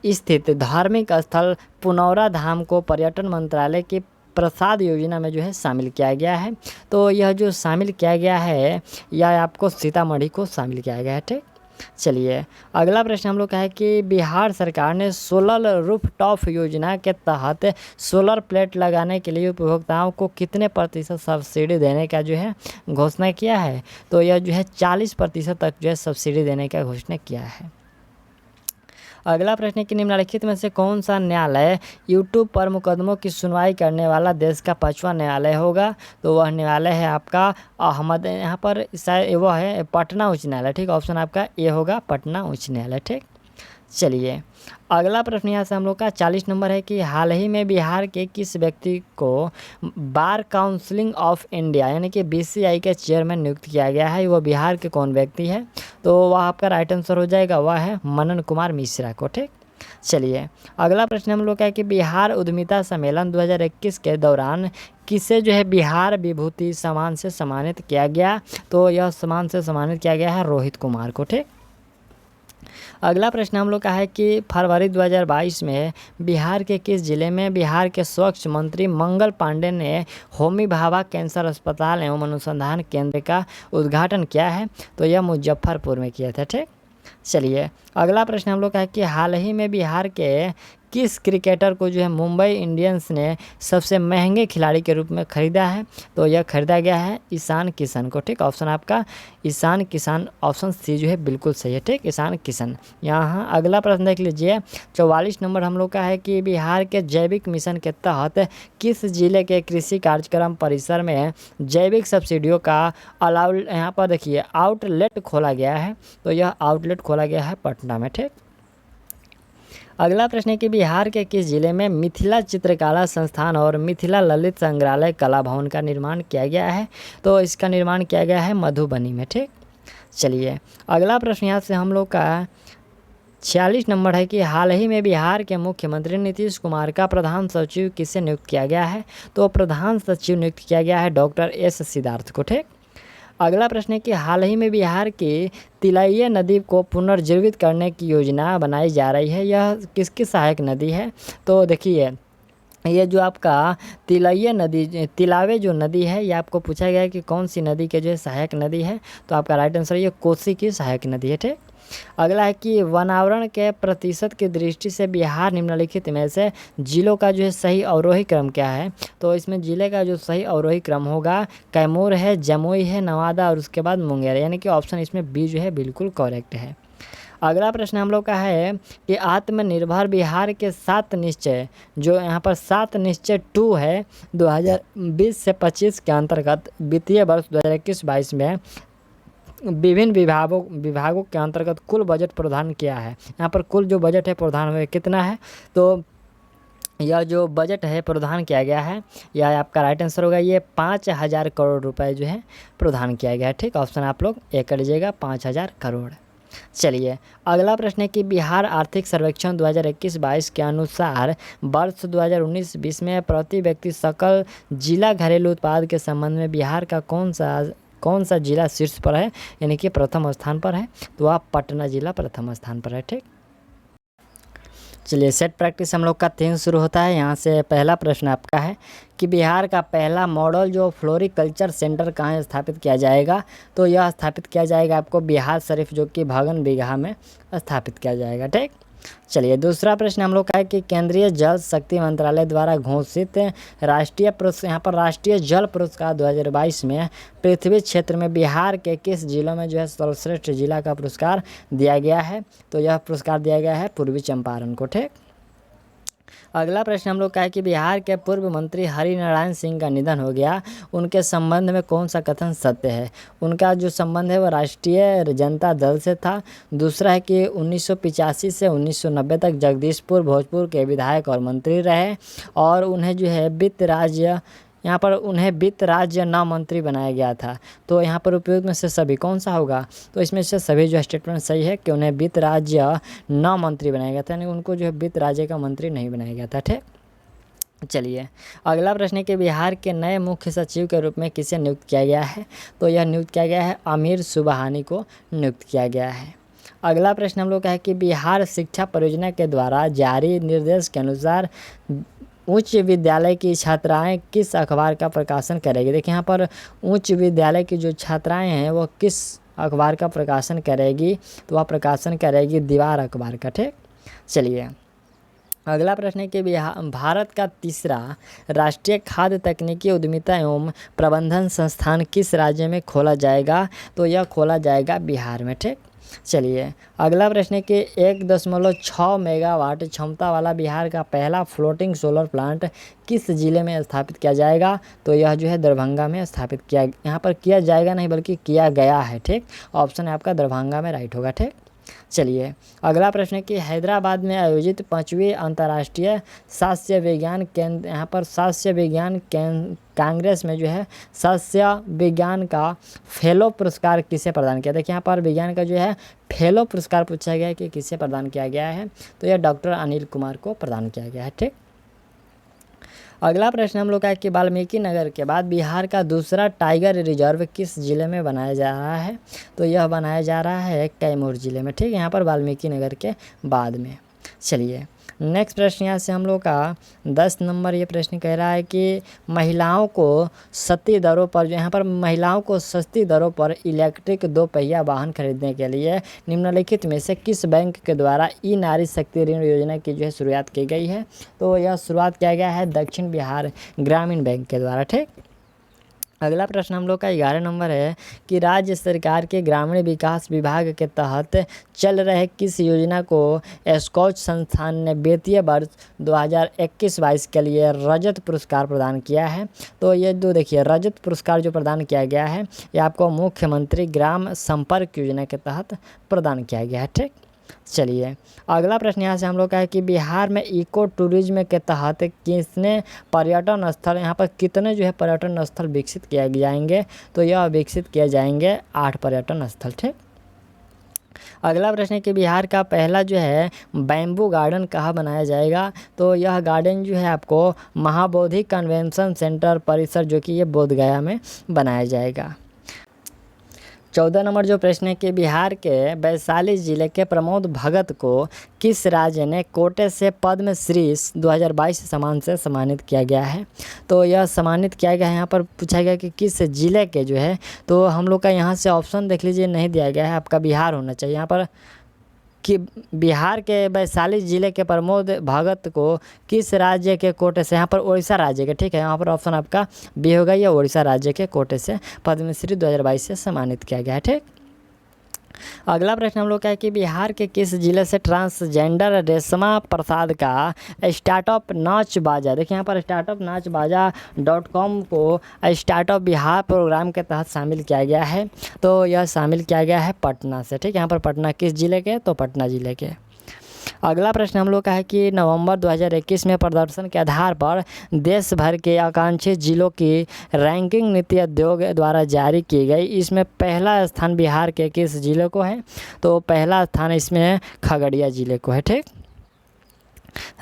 स्थित धार्मिक स्थल पुनौरा धाम को पर्यटन मंत्रालय की प्रसाद योजना में जो है शामिल किया गया है? तो यह जो शामिल किया गया है यह आपको सीतामढ़ी को शामिल किया गया है। ठीक, चलिए अगला प्रश्न हम लोग का है कि बिहार सरकार ने सोलर रूफटॉप योजना के तहत सोलर प्लेट लगाने के लिए उपभोक्ताओं को कितने प्रतिशत सब्सिडी देने का जो है घोषणा किया है? तो यह जो है 40% तक जो है सब्सिडी देने का घोषणा किया है। अगला प्रश्न है कि निम्नलिखित में से कौन सा न्यायालय यूट्यूब पर मुकदमों की सुनवाई करने वाला देश का 5वां न्यायालय होगा? तो वह न्यायालय है आपका अहमद, यहाँ पर शायद वो है पटना उच्च न्यायालय। ठीक, ऑप्शन आपका ए होगा पटना उच्च न्यायालय। ठीक, चलिए अगला प्रश्न यहाँ से हम लोग का 40 नंबर है कि हाल ही में बिहार के किस व्यक्ति को बार काउंसिल ऑफ इंडिया यानी कि BCI के चेयरमैन नियुक्त किया गया है? वो बिहार के कौन व्यक्ति है? तो वह आपका राइट आंसर हो जाएगा, वह है मनन कुमार मिश्रा को। ठीक, चलिए अगला प्रश्न हम लोग का है कि बिहार उद्यमिता सम्मेलन 2021 के दौरान किसे जो है बिहार विभूति सम्मान से सम्मानित किया गया? तो यह सम्मान से सम्मानित किया गया है रोहित कुमार को। ठीक, अगला प्रश्न हम लोग का है कि फरवरी 2022 में बिहार के किस जिले में बिहार के स्वच्छ मंत्री मंगल पांडे ने होमी भाभा कैंसर अस्पताल एवं अनुसंधान केंद्र का उद्घाटन किया है? तो यह मुजफ्फरपुर में किया था। ठीक, चलिए अगला प्रश्न हम लोग का है कि हाल ही में बिहार के किस क्रिकेटर को जो है मुंबई इंडियंस ने सबसे महंगे खिलाड़ी के रूप में खरीदा है? तो यह खरीदा गया है ईशान किशन को। ठीक, ऑप्शन आपका ईशान किशन, ऑप्शन सी जो है बिल्कुल सही है। ठीक, ईशान किशन। यहाँ अगला प्रश्न देख लीजिए 44 नंबर हम लोग का है कि बिहार के जैविक मिशन के तहत किस जिले के कृषि कार्यक्रम परिसर में जैविक सब्सिडियों का यहाँ पर देखिए आउटलेट खोला गया है? तो यह आउटलेट खोला गया है पटना में। ठीक, अगला प्रश्न है कि बिहार के किस जिले में मिथिला चित्रकला संस्थान और मिथिला ललित संग्रहालय कला भवन का निर्माण किया गया है? तो इसका निर्माण किया गया है मधुबनी में। ठीक, चलिए अगला प्रश्न यहाँ से हम लोग का 46 नंबर है कि हाल ही में बिहार के मुख्यमंत्री नीतीश कुमार का प्रधान सचिव किसे नियुक्त किया गया है? तो प्रधान सचिव नियुक्त किया गया है डॉक्टर S सिद्धार्थ को। ठीक, अगला प्रश्न है कि हाल ही में बिहार की तिलैया नदी को पुनर्जीवित करने की योजना बनाई जा रही है, यह किसकी सहायक नदी है? तो देखिए ये जो आपका तिलैया नदी तिलावे जो नदी है ये आपको पूछा गया है कि कौन सी नदी के जो है सहायक नदी है? तो आपका राइट आंसर ये कोसी की सहायक नदी है। ठीक, अगला है कि वनावरण के प्रतिशत की दृष्टि से बिहार निम्नलिखित में से जिलों का जो है सही अवरोही क्रम क्या है? तो इसमें जिले का जो सही अवरोही क्रम होगा कैमूर है, जमुई है, नवादा और उसके बाद मुंगेर, यानी कि ऑप्शन इसमें बी जो है बिल्कुल करेक्ट है। अगला प्रश्न हम लोग का है कि आत्मनिर्भर बिहार के 7 निश्चय जो यहाँ पर 7 निश्चय 2 है 2020 से 25 के अंतर्गत वित्तीय वर्ष 2021-22 में विभिन्न विभागों के अंतर्गत कुल बजट प्रदान किया है। यहाँ पर कुल जो बजट है प्रदान हुए कितना है? तो यह जो बजट है प्रदान किया गया है यह आपका राइट आंसर होगा, ये 5000 करोड़ रुपए जो है प्रदान किया गया है। ठीक, ऑप्शन आप लोग ए कर लीजिएगा 5000 करोड़। चलिए अगला प्रश्न है कि बिहार आर्थिक सर्वेक्षण 2021-22 के अनुसार वर्ष 2019-20 में प्रति व्यक्ति सकल जिला घरेलू उत्पाद के संबंध में बिहार का कौन सा जिला शीर्ष पर है, यानी कि प्रथम स्थान पर है? तो आप पटना जिला प्रथम स्थान पर है। ठीक, चलिए सेट प्रैक्टिस हम लोग का 3 शुरू होता है। यहाँ से पहला प्रश्न आपका है कि बिहार का पहला मॉडल जो फ्लोरिकल्चर सेंटर कहाँ स्थापित किया जाएगा? तो यह स्थापित किया जाएगा आपको बिहार शरीफ जो कि भगन बिगहा में स्थापित किया जाएगा। ठीक, चलिए दूसरा प्रश्न हम लोग का है कि केंद्रीय जल शक्ति मंत्रालय द्वारा घोषित यहाँ पर राष्ट्रीय जल पुरस्कार 2022 में पृथ्वी क्षेत्र में बिहार के किस जिलों में जो है सर्वश्रेष्ठ जिला का पुरस्कार दिया गया है? तो यह पुरस्कार दिया गया है पूर्वी चंपारण को। ठीक, अगला प्रश्न हम लोग का है कि बिहार के पूर्व मंत्री हरिनारायण सिंह का निधन हो गया, उनके संबंध में कौन सा कथन सत्य है? उनका जो संबंध है वो राष्ट्रीय जनता दल से था। दूसरा है कि 1985 से 1990 तक जगदीशपुर भोजपुर के विधायक और मंत्री रहे और उन्हें जो है वित्त राज्य यहाँ पर उन्हें वित्त राज्य न मंत्री बनाया गया था। तो यहाँ पर उपयुक्त में से सभी कौन सा होगा? तो इसमें से सभी जो स्टेटमेंट सही है कि उन्हें वित्त राज्य न मंत्री बनाया गया था, यानी उनको जो है वित्त राज्य का मंत्री नहीं बनाया गया था। ठीक, चलिए अगला प्रश्न है कि बिहार के नए मुख्य सचिव के रूप में किसे नियुक्त किया गया है? तो यह नियुक्त किया गया है आमिर सुबहानी को नियुक्त किया गया है। अगला प्रश्न हम लोग का है कि बिहार शिक्षा परियोजना के द्वारा जारी निर्देश के अनुसार उच्च विद्यालय की छात्राएं किस अखबार का प्रकाशन करेगी? देखिए यहाँ पर उच्च विद्यालय की जो छात्राएं हैं वो किस अखबार का प्रकाशन करेगी? तो वह प्रकाशन करेगी दीवार अखबार का। ठीक, चलिए अगला प्रश्न है कि भारत का तीसरा राष्ट्रीय खाद्य तकनीकी उद्यमिता एवं प्रबंधन संस्थान किस राज्य में खोला जाएगा? तो यह खोला जाएगा बिहार में। ठीक, चलिए अगला प्रश्न है कि 1.6 मेगावाट क्षमता वाला बिहार का पहला फ्लोटिंग सोलर प्लांट किस जिले में स्थापित किया जाएगा? तो यह जो है दरभंगा में स्थापित किया, यहाँ पर किया जाएगा नहीं बल्कि किया गया है। ठीक, ऑप्शन है आपका दरभंगा में राइट होगा। ठीक, चलिए अगला प्रश्न है कि हैदराबाद में आयोजित 5वीं अंतर्राष्ट्रीय सस्य विज्ञान केंद्र, यहाँ पर सस्य विज्ञान कांग्रेस में जो है सस्य विज्ञान का फेलो पुरस्कार किसे प्रदान किया? देखिए यहाँ पर विज्ञान का जो है फेलो पुरस्कार पूछा गया है कि किसे प्रदान किया गया है? तो यह डॉक्टर अनिल कुमार को प्रदान किया गया है। ठीक, अगला प्रश्न हम लोग का है कि वाल्मीकि नगर के बाद बिहार का दूसरा टाइगर रिजर्व किस जिले में बनाया जा रहा है? तो यह बनाया जा रहा है कैमूर जिले में। ठीक, यहाँ पर वाल्मीकि नगर के बाद में। चलिए नेक्स्ट प्रश्न यहाँ से हम लोग का 10 नंबर ये प्रश्न कह रहा है कि महिलाओं को सस्ती दरों पर, जो यहाँ पर महिलाओं को सस्ती दरों पर इलेक्ट्रिक 2 पहिया वाहन खरीदने के लिए निम्नलिखित में से किस बैंक के द्वारा ई नारी शक्ति ऋण योजना की जो है शुरुआत की गई है? तो यह शुरुआत किया गया है दक्षिण बिहार ग्रामीण बैंक के द्वारा। ठीक, अगला प्रश्न हम लोग का 11 नंबर है कि राज्य सरकार के ग्रामीण विकास विभाग के तहत चल रहे किस योजना को स्कॉच संस्थान ने वित्तीय वर्ष 2021-22 के लिए रजत पुरस्कार प्रदान किया है? तो ये जो देखिए रजत पुरस्कार जो प्रदान किया गया है ये आपको मुख्यमंत्री ग्राम संपर्क योजना के तहत प्रदान किया गया है। ठीक, चलिए अगला प्रश्न यहाँ से हम लोग का है कि बिहार में इको टूरिज्म के तहत कितने पर्यटन स्थल, यहाँ पर कितने जो है पर्यटन स्थल विकसित किए जाएंगे? तो यह विकसित किए जाएंगे 8 पर्यटन स्थल। ठीक, अगला प्रश्न है कि बिहार का पहला जो है बैम्बू गार्डन कहाँ बनाया जाएगा? तो यह गार्डन जो है आपको महाबोधि कन्वेंशन सेंटर परिसर जो कि ये बोधगया में बनाया जाएगा। 14 नंबर जो प्रश्न है कि बिहार के वैशाली जिले के प्रमोद भगत को किस राज्य ने कोटे से पद्मश्री 2022 सम्मान से सम्मानित किया गया है? तो यह सम्मानित किया गया है, यहाँ पर पूछा गया कि किस जिले के जो है, तो हम लोग का यहाँ से ऑप्शन देख लीजिए नहीं दिया गया है, आपका बिहार होना चाहिए यहाँ पर कि बिहार के वैशाली जिले के प्रमोद भगत को किस राज्य के कोटे से, यहाँ पर उड़ीसा राज्य के, ठीक है, यहाँ पर ऑप्शन आपका बी होगा, या उड़ीसा राज्य के कोटे से पद्मश्री 2022 से सम्मानित किया गया है। ठीक, अगला प्रश्न हम लोग का है कि बिहार के किस जिले से ट्रांसजेंडर रेशमा प्रसाद का स्टार्टअप नाच बाजा, देखिए यहाँ पर स्टार्टअप नाच बाजा .com को स्टार्टअप बिहार प्रोग्राम के तहत शामिल किया गया है? तो यह शामिल किया गया है पटना से। ठीक, यहाँ पर पटना किस जिले के? तो पटना जिले के। अगला प्रश्न हम लोग का है कि नवंबर 2021 में प्रदर्शन के आधार पर देश भर के आकांक्षी जिलों की रैंकिंग नीति आयोग द्वारा जारी की गई, इसमें पहला स्थान बिहार के किस जिले को है? तो पहला स्थान इसमें खगड़िया जिले को है। ठीक,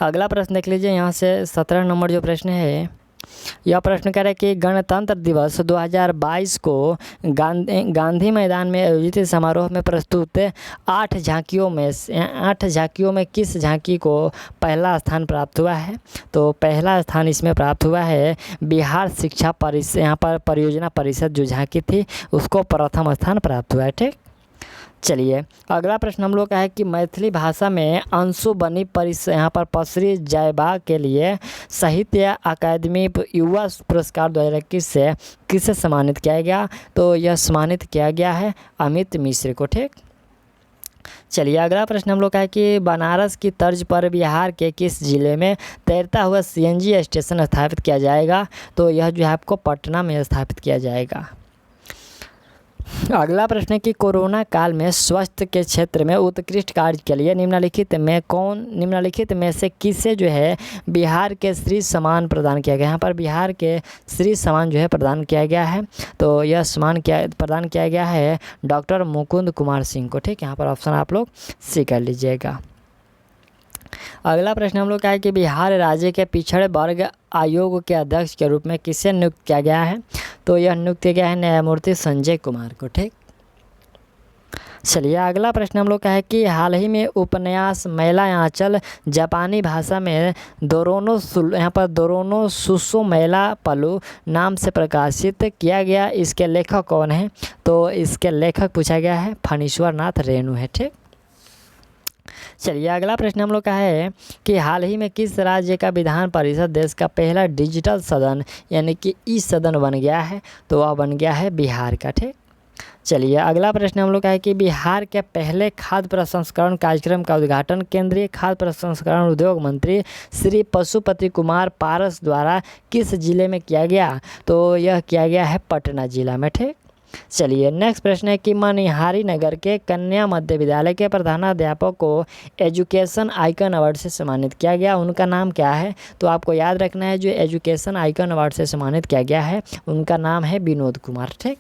अगला प्रश्न देख लीजिए, यहाँ से 17 नंबर जो प्रश्न है, यह प्रश्न कह रहा है कि गणतंत्र दिवस 2022 को गांधी मैदान में आयोजित समारोह में प्रस्तुत 8 झांकियों में किस झांकी को पहला स्थान प्राप्त हुआ है? तो पहला स्थान इसमें प्राप्त हुआ है बिहार शिक्षा परिषद, यहाँ पर परियोजना परिषद जो झांकी थी उसको प्रथम स्थान प्राप्त हुआ है। ठीक, चलिए अगला प्रश्न हम लोग का है कि मैथिली भाषा में अंशु बनी परिषद, यहाँ पर पसरी जयबा के लिए साहित्य अकादमी युवा पुरस्कार 2021 से किसे सम्मानित किया गया? तो यह सम्मानित किया गया है अमित मिश्र को। ठीक, चलिए अगला प्रश्न हम लोग का है कि बनारस की तर्ज पर बिहार के किस जिले में तैरता हुआ CNG स्टेशन स्थापित किया जाएगा? तो यह जो है आपको पटना में स्थापित किया जाएगा। अगला प्रश्न है कि कोरोना काल में स्वास्थ्य के क्षेत्र में उत्कृष्ट कार्य के लिए निम्नलिखित में से किसे जो है बिहार के श्री सम्मान प्रदान किया गया। यहाँ पर बिहार के श्री सम्मान जो है प्रदान किया गया है। तो यह सम्मान प्रदान किया गया है डॉक्टर मुकुंद कुमार सिंह को। ठीक, यहाँ पर ऑप्शन आप लोग सी कर लीजिएगा। अगला प्रश्न हम लोग का है कि बिहार राज्य के पिछड़े वर्ग आयोग के अध्यक्ष के रूप में किसे नियुक्त किया गया है। तो यह नियुक्त किया गया है न्यायमूर्ति संजय कुमार को। ठीक, चलिए अगला प्रश्न हम लोग का है कि हाल ही में उपन्यास मैला आंचल जापानी भाषा में दोरोनो सुसो मैला पलू नाम से प्रकाशित किया गया, इसके लेखक कौन है। तो इसके लेखक पूछा गया है फणीश्वर नाथ रेणु है। ठीक, चलिए अगला प्रश्न हम लोग का है कि हाल ही में किस राज्य का विधान परिषद देश का पहला डिजिटल सदन यानी कि ई सदन बन गया है। तो वह बन गया है बिहार का। ठीक, चलिए अगला प्रश्न हम लोग का है कि बिहार के पहले खाद्य प्रसंस्करण कार्यक्रम का उद्घाटन केंद्रीय खाद्य प्रसंस्करण उद्योग मंत्री श्री पशुपति कुमार पारस द्वारा किस जिले में किया गया। तो यह किया गया है पटना जिला में। ठीक, चलिए नेक्स्ट प्रश्न है कि मनिहारी नगर के कन्या मध्य विद्यालय के प्रधानाध्यापक को एजुकेशन आइकन अवार्ड से सम्मानित किया गया, उनका नाम क्या है। तो आपको याद रखना है जो एजुकेशन आइकन अवार्ड से सम्मानित किया गया है उनका नाम है विनोद कुमार। ठीक,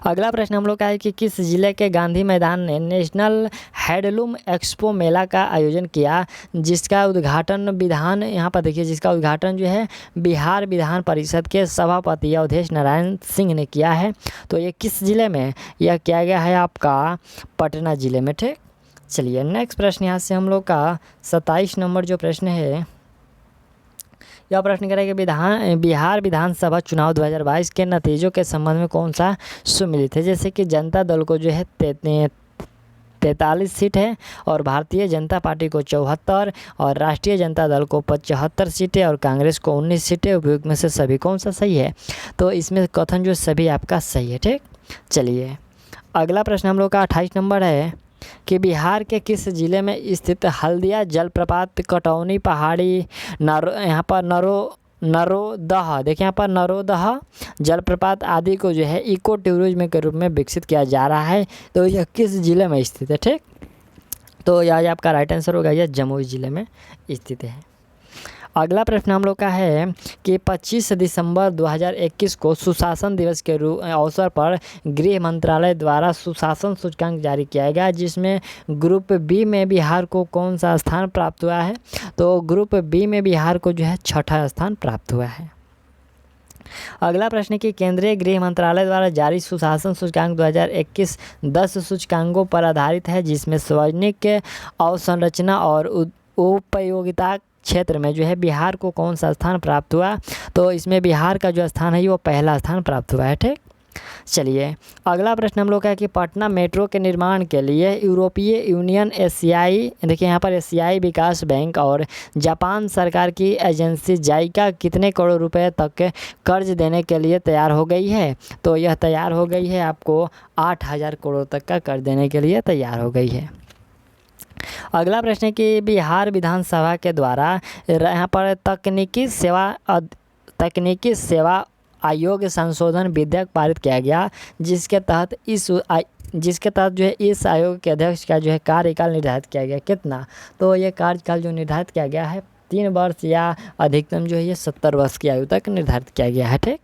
अगला प्रश्न हम लोग का है कि किस जिले के गांधी मैदान ने नेशनल हैंडलूम एक्सपो मेला का आयोजन किया, जिसका उद्घाटन यहाँ पर देखिए जिसका उद्घाटन जो है बिहार विधान परिषद के सभापति अवधेश नारायण सिंह ने किया है। तो ये किस जिले में यह किया गया है आपका पटना जिले में। ठीक, चलिए नेक्स्ट प्रश्न यहाँ से हम लोग का 27 नंबर जो प्रश्न है यह प्रश्न करेगा कि बिहार विधानसभा चुनाव 2022 के नतीजों के संबंध में कौन सा सुमिलित है। जैसे कि जनता दल को जो है 43 सीट है और भारतीय जनता पार्टी को 74 और राष्ट्रीय जनता दल को 75 सीटें और कांग्रेस को 19 सीटें। उपयुक्त में से सभी कौन सा सही है। तो इसमें कथन जो सभी आपका सही है। ठीक, चलिए अगला प्रश्न हम लोग का 28 नंबर है कि बिहार के किस जिले में स्थित हल्दिया जलप्रपात कटौनी पहाड़ी यहाँ पर नरोदह देखिए यहाँ पर नरोदह जलप्रपात आदि को जो है इको टूरिज्म के रूप में विकसित किया जा रहा है। तो यह किस जिले में स्थित है। ठीक, तो यह आपका राइट आंसर होगा, यह जमुई जिले में स्थित है। अगला प्रश्न हम लोग का है कि 25 दिसंबर 2021 को सुशासन दिवस के अवसर पर गृह मंत्रालय द्वारा सुशासन सूचकांक जारी किया गया, जिसमें ग्रुप बी में बिहार को कौन सा स्थान प्राप्त हुआ है। तो ग्रुप बी में बिहार को जो है 6ठा स्थान प्राप्त हुआ है। अगला प्रश्न कि केंद्रीय गृह मंत्रालय द्वारा जारी सुशासन सूचकांक 2021 10 सूचकांकों पर आधारित है, जिसमें सार्वजनिक अवसंरचना और उपयोगिता क्षेत्र में जो है बिहार को कौन सा स्थान प्राप्त हुआ। तो इसमें बिहार का जो स्थान है वो पहला स्थान प्राप्त हुआ है। ठीक, चलिए अगला प्रश्न हम लोग का है कि पटना मेट्रो के निर्माण के लिए यूरोपीय यूनियन एशियाई देखिए यहाँ पर एशियाई विकास बैंक और जापान सरकार की एजेंसी जाइका कितने करोड़ रुपए तक कर्ज देने के लिए तैयार हो गई है। तो यह तैयार हो गई है आपको 8000 करोड़ तक का कर्ज देने के लिए तैयार हो गई है। अगला प्रश्न है कि बिहार विधानसभा के द्वारा यहाँ पर तकनीकी सेवा आयोग संशोधन विधेयक पारित किया गया, जिसके तहत जो है इस आयोग के अध्यक्ष का जो है कार्यकाल निर्धारित किया गया कितना। तो ये कार्यकाल जो निर्धारित किया गया है 3 वर्ष या अधिकतम जो है ये 70 वर्ष की आयु तक निर्धारित किया गया है। ठीक,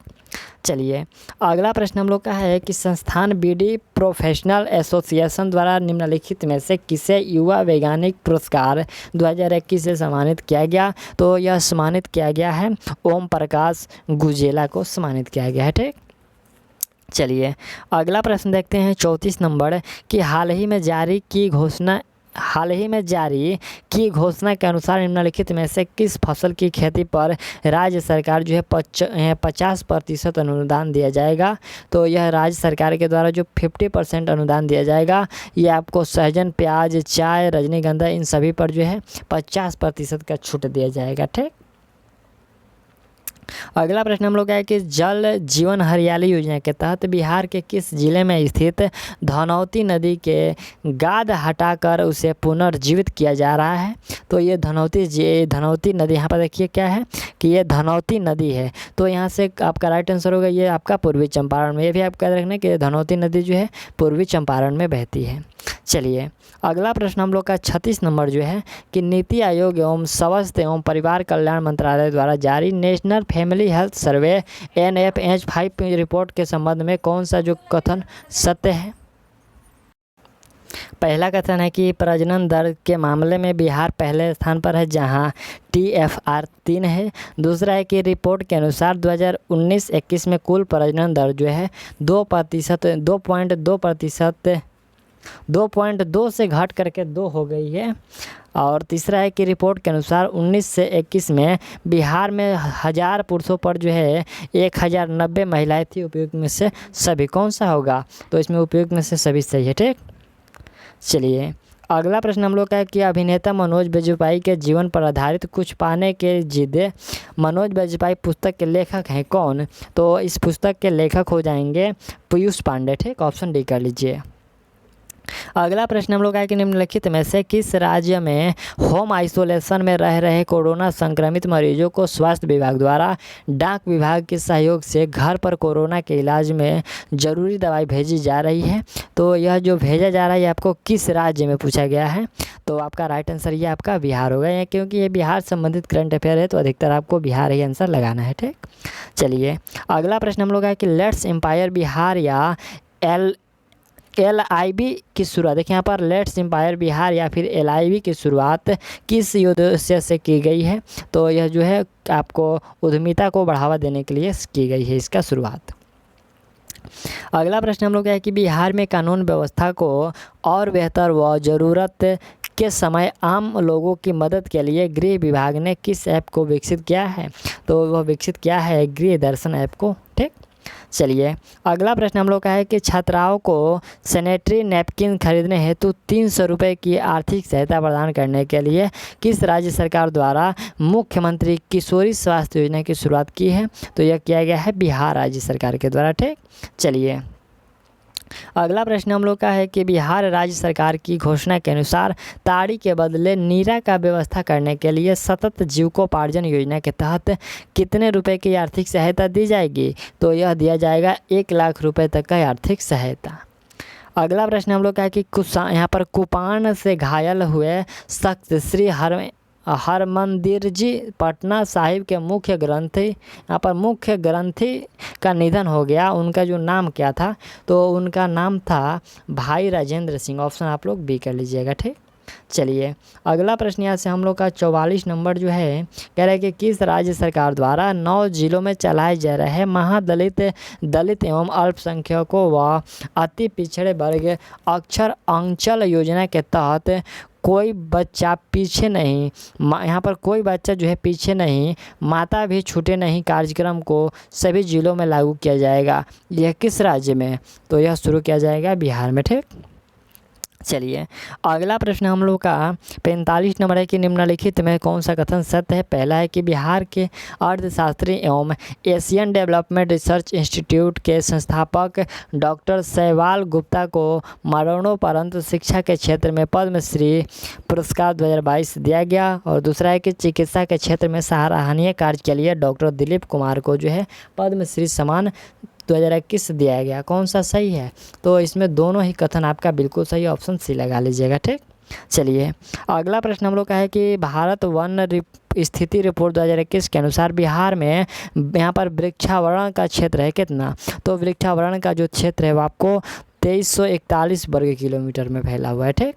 चलिए अगला प्रश्न हम लोग का है कि संस्थान बीडी प्रोफेशनल एसोसिएशन द्वारा निम्नलिखित में से किसे युवा वैज्ञानिक पुरस्कार 2021 से सम्मानित किया गया। तो यह सम्मानित किया गया है ओम प्रकाश गुजेला को सम्मानित किया गया है। ठीक, चलिए अगला प्रश्न देखते हैं 34 नंबर कि हाल ही में जारी की घोषणा के अनुसार निम्नलिखित में से किस फसल की खेती पर राज्य सरकार जो है 50% अनुदान दिया जाएगा। तो यह राज्य सरकार के द्वारा जो 50% अनुदान दिया जाएगा ये आपको सहजन, प्याज, चाय, रजनीगंधा इन सभी पर जो है 50% का छूट दिया जाएगा। ठीक, अगला प्रश्न हम लोग का है कि जल जीवन हरियाली योजना के तहत बिहार के किस जिले में स्थित धनौती नदी के गाद हटाकर उसे पुनर्जीवित किया जा रहा है। तो ये धनौती नदी, यहाँ पर देखिए क्या है कि ये धनौती नदी है। तो यहाँ से आपका राइट आंसर होगा ये आपका पूर्वी चंपारण में। ये भी आप याद रखना कि धनौती नदी जो है पूर्वी चंपारण में बहती है। चलिए अगला प्रश्न हम लोग का 36 नंबर जो है कि नीति आयोग एवं स्वास्थ्य एवं परिवार कल्याण मंत्रालय द्वारा जारी national family health survey NFH5 report के संबंध में कौन सा जो कथन सत्य है। पहला कथन है कि प्रजनन दर के मामले में बिहार पहले स्थान पर है जहां TFR 3 है। दूसरा है कि रिपोर्ट के अनुसार 2019-21 में कुल प्रजनन दर जो है 2.2 से घट करके 2 हो गई है। और तीसरा है कि रिपोर्ट के अनुसार 19 से 21 में बिहार में 1000 पुरुषों पर जो है 1090 महिलाएं थी। उपयुक्त में से सभी कौन सा होगा। तो इसमें उपयुक्त में से सभी सही है। ठीक, चलिए अगला प्रश्न हम लोग का है कि अभिनेता मनोज बाजपेयी के जीवन पर आधारित कुछ पाने के जिद्दे मनोज बाजपेयी पुस्तक के लेखक हैं कौन। तो इस पुस्तक के लेखक हो जाएंगे पीयूष पांडे। ठीक, ऑप्शन डी कर लीजिए। अगला प्रश्न हम लोग का है कि निम्नलिखित में से किस राज्य में होम आइसोलेशन में रह रहे कोरोना संक्रमित मरीजों को स्वास्थ्य विभाग द्वारा डाक विभाग के सहयोग से घर पर कोरोना के इलाज में ज़रूरी दवाई भेजी जा रही है। तो यह जो भेजा जा रहा है आपको किस राज्य में पूछा गया है। तो आपका राइट आंसर ये आपका बिहार होगा, या क्योंकि ये बिहार संबंधित करंट अफेयर है तो अधिकतर आपको बिहार ही आंसर लगाना है। ठीक, चलिए अगला प्रश्न हम लोग का है कि लेट्स एम्पायर बिहार या LIB की शुरुआत, देखिए यहाँ पर लेट्स एम्पायर बिहार या फिर LIB की शुरुआत किस उद्देश्य से की गई है। तो यह जो है आपको उद्यमिता को बढ़ावा देने के लिए की गई है इसका शुरुआत। अगला प्रश्न हम लोग का है कि बिहार में कानून व्यवस्था को और बेहतर व ज़रूरत के समय आम लोगों की मदद के लिए गृह विभाग ने किस ऐप को विकसित किया है। तो वह विकसित किया है गृह दर्शन ऐप को। ठीक, चलिए अगला प्रश्न हम लोग का है कि छात्राओं को सैनिटरी नैपकिन खरीदने हेतु 300 रुपये की आर्थिक सहायता प्रदान करने के लिए किस राज्य सरकार द्वारा मुख्यमंत्री किशोरी स्वास्थ्य योजना की शुरुआत की है। तो यह किया गया है बिहार राज्य सरकार के द्वारा। ठीक, चलिए अगला प्रश्न हम लोग का है कि बिहार राज्य सरकार की घोषणा के अनुसार ताड़ी के बदले नीरा का व्यवस्था करने के लिए सतत जीविकोपार्जन योजना के तहत कितने रुपए की आर्थिक सहायता दी जाएगी। तो यह दिया जाएगा 1 लाख रुपए तक का आर्थिक सहायता। अगला प्रश्न हम लोग का है कि यहाँ पर कुपान से घायल हुए शख्स श्री हरमंदिर जी पटना साहिब के मुख्य ग्रंथी, यहाँ पर मुख्य ग्रंथी का निधन हो गया। उनका जो नाम क्या था। तो उनका नाम था भाई राजेंद्र सिंह। ऑप्शन आप लोग बी कर लीजिएगा। ठीक, चलिए अगला प्रश्न यहाँ से हम लोग का 44 नंबर जो है कह रहा है कि किस राज्य सरकार द्वारा 9 जिलों में चलाए जा रहे महादलित दलित एवं अल्पसंख्यकों व अति पिछड़े वर्ग अक्षर अंचल योजना के तहत कोई बच्चा पीछे नहीं, यहाँ पर कोई बच्चा जो है पीछे नहीं, माता भी छूटे नहीं कार्यक्रम को सभी जिलों में लागू किया जाएगा। यह किस राज्य में। तो यह शुरू किया जाएगा बिहार में। ठीक, चलिए अगला प्रश्न हम लोग का 45 नंबर है कि निम्नलिखित में कौन सा कथन सत्य है। पहला है कि बिहार के अर्थशास्त्री एवं एशियन डेवलपमेंट रिसर्च इंस्टीट्यूट के संस्थापक डॉक्टर शैवाल गुप्ता को मरणोपरांत शिक्षा के क्षेत्र में पद्मश्री पुरस्कार 2022 दिया गया। और दूसरा है कि चिकित्सा के क्षेत्र में सराहनीय कार्य के लिए डॉक्टर दिलीप कुमार को जो है पद्मश्री सम्मान 2021 दिया गया। कौन सा सही है। तो इसमें दोनों ही कथन आपका बिल्कुल सही, ऑप्शन सी लगा लीजिएगा। ठीक, चलिए अगला प्रश्न हम लोग का है कि भारत वन स्थिति रिपोर्ट 2021 के अनुसार बिहार में यहाँ पर वृक्षावरण का क्षेत्र है कितना। तो वृक्षावरण का जो क्षेत्र है वो आपको 2341 वर्ग किलोमीटर में फैला हुआ है। ठीक,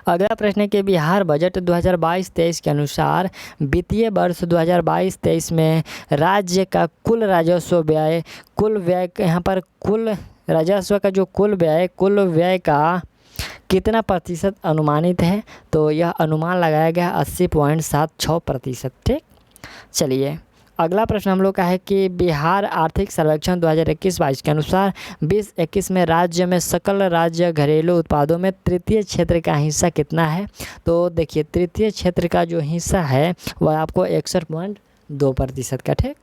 अगला प्रश्न है कि बिहार बजट 2022-23 के अनुसार वित्तीय वर्ष 2022-23 में राज्य का कुल राजस्व व्यय यहाँ पर कुल राजस्व का जो कुल व्यय का कितना प्रतिशत अनुमानित है। तो यह अनुमान लगाया गया 80.76%। ठीक, चलिए अगला प्रश्न हम लोग का है कि बिहार आर्थिक सर्वेक्षण 2021-22 के अनुसार 2021 में राज्य में सकल राज्य घरेलू उत्पादों में तृतीय क्षेत्र का हिस्सा कितना है। तो देखिए तृतीय क्षेत्र का जो हिस्सा है वह आपको 2% का। ठीक,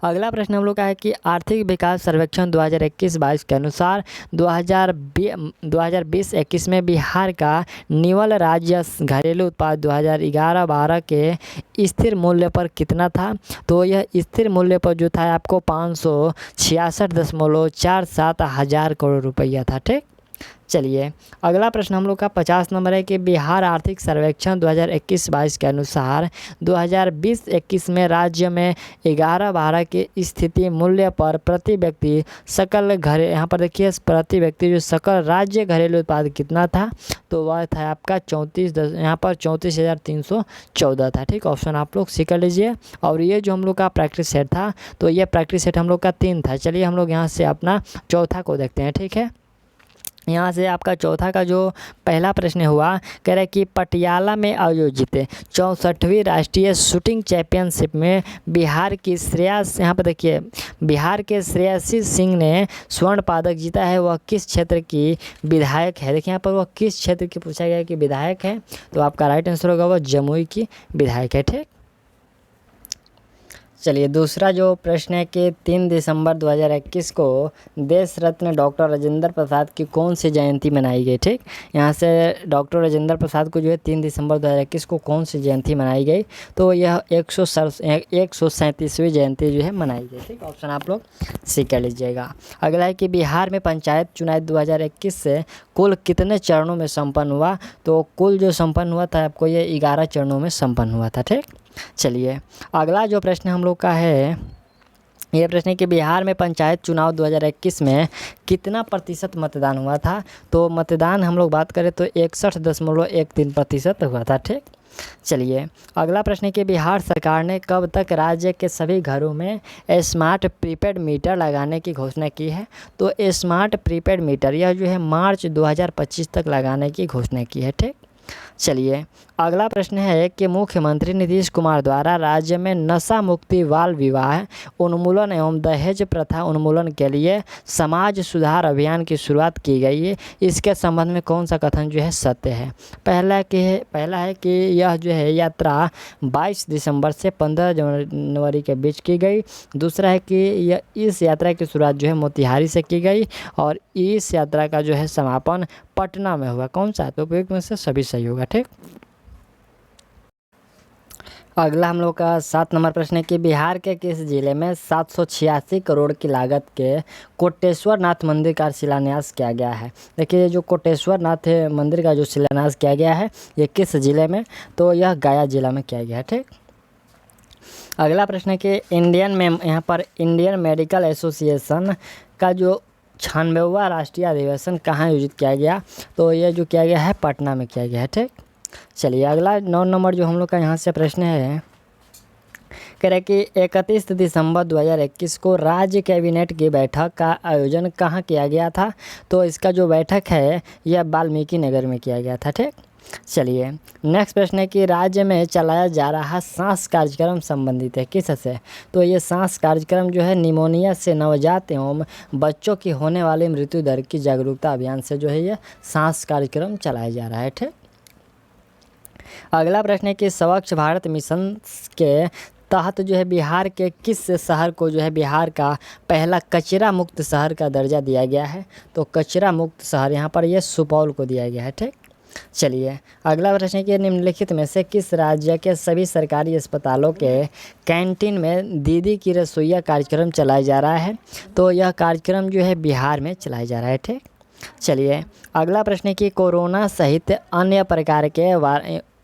अगला प्रश्न हम लोग का है कि आर्थिक विकास सर्वेक्षण 2021-22 के अनुसार 2020-21 में बिहार का निवल राज्य घरेलू उत्पाद 2011-12 के स्थिर मूल्य पर कितना था? तो यह स्थिर मूल्य पर जो था आपको 566.47 हज़ार करोड़ रुपया था। ठीक, चलिए अगला प्रश्न हम लोग का 50 नंबर है कि बिहार आर्थिक सर्वेक्षण 2021-22 के अनुसार 2020-21 में राज्य में 11-12 के स्थिति मूल्य पर प्रति व्यक्ति सकल घरे यहाँ पर देखिए प्रति व्यक्ति जो सकल राज्य घरेलू उत्पाद कितना था? तो वह था आपका 34,314 था। ठीक, ऑप्शन आप लोग सी कर लीजिए। और ये जो हम लोग का प्रैक्टिस सेट था, तो ये प्रैक्टिस सेट हम लोग का 3 था। चलिए हम लोग यहाँ से अपना चौथा को देखते हैं। ठीक है, यहाँ से आपका चौथा का जो पहला प्रश्न हुआ, कह रहे कि पटियाला में आयोजित 64वीं राष्ट्रीय शूटिंग चैंपियनशिप में बिहार की यहाँ पर देखिए बिहार के श्रेयसी सिंह ने स्वर्ण पदक जीता है। वह किस क्षेत्र की विधायक है? देखिए यहाँ पर वह किस क्षेत्र की पूछा गया है कि विधायक है, तो आपका राइट आंसर होगा वह जमुई की विधायक है। ठीक, चलिए दूसरा जो प्रश्न है कि 3 दिसंबर 2021 को देश रत्न डॉक्टर राजेंद्र प्रसाद की कौन सी जयंती मनाई गई? ठीक, यहाँ से डॉक्टर राजेंद्र प्रसाद को जो है 3 दिसंबर 2021 को कौन सी जयंती मनाई गई? तो यह 137वीं जयंती जो है मनाई गई। ठीक, ऑप्शन आप लोग सी कर लीजिएगा। अगला है कि बिहार में पंचायत चुनाव 2021 से कुल कितने चरणों में संपन्न हुआ? तो कुल जो संपन्न हुआ था आपको ये 11 चरणों में संपन्न हुआ था। ठीक, चलिए अगला जो प्रश्न हम लोग का है, ये प्रश्न है कि बिहार में पंचायत चुनाव 2021 में कितना प्रतिशत मतदान हुआ था? तो मतदान हम लोग बात करें तो 61.13% हुआ था। ठीक, चलिए अगला प्रश्न है कि बिहार सरकार ने कब तक राज्य के सभी घरों में स्मार्ट प्रीपेड मीटर लगाने की घोषणा की है? तो स्मार्ट प्रीपेड मीटर यह जो है मार्च 2025 तक लगाने की घोषणा की है। ठीक, चलिए अगला प्रश्न है कि मुख्यमंत्री नीतीश कुमार द्वारा राज्य में नशा मुक्ति बाल विवाह उन्मूलन एवं दहेज प्रथा उन्मूलन के लिए समाज सुधार अभियान की शुरुआत की गई है। इसके संबंध में कौन सा कथन जो है सत्य है? पहला है कि यह जो है यात्रा 22 दिसंबर से 15 जनवरी के बीच की गई। दूसरा है कि यह इस यात्रा की शुरुआत जो है मोतिहारी से की गई और इस यात्रा का जो है समापन पटना में हुआ। कौन सा? तो उपयुक्त में से सभी सही होगा। ठीक, अगला हम लोग का 7 नंबर प्रश्न है कि बिहार के किस जिले में 786 करोड़ की लागत के कोटेश्वर नाथ मंदिर का शिलान्यास किया गया है? देखिए जो कोटेश्वर नाथ मंदिर का जो शिलान्यास किया गया है ये किस जिले में? तो यह गया जिला में किया गया है। ठीक, अगला प्रश्न है कि इंडियन मेडिकल एसोसिएशन का जो 96वां राष्ट्रीय अधिवेशन कहाँ आयोजित किया गया? तो यह जो किया गया है पटना में किया गया है। ठीक, चलिए अगला 9 नंबर जो हम लोग का यहाँ से प्रश्न है, कह रहे कि 31 दिसंबर 2021 को राज्य कैबिनेट की बैठक का आयोजन कहाँ किया गया था? तो इसका जो बैठक है यह वाल्मीकि नगर में किया गया था। ठीक, चलिए नेक्स्ट प्रश्न है कि राज्य में चलाया जा रहा सांस कार्यक्रम संबंधित है किससे? तो ये सांस कार्यक्रम जो है निमोनिया से नवजात एवं बच्चों की होने वाली मृत्यु दर की जागरूकता अभियान से जो है ये सांस कार्यक्रम चलाया जा रहा है। ठीक, अगला प्रश्न है कि स्वच्छ भारत मिशन के तहत जो है बिहार के किस शहर को जो है बिहार का पहला कचरा मुक्त शहर का दर्जा दिया गया है? तो कचरा मुक्त शहर यहाँ पर ये सुपौल को दिया गया है। ठीक, चलिए अगला प्रश्न है कि निम्नलिखित में से किस राज्य के सभी सरकारी अस्पतालों के कैंटीन में दीदी की रसोइया कार्यक्रम चलाया जा रहा है? तो यह कार्यक्रम जो है बिहार में चलाया जा रहा है। ठीक, चलिए अगला प्रश्न है कि कोरोना सहित अन्य प्रकार के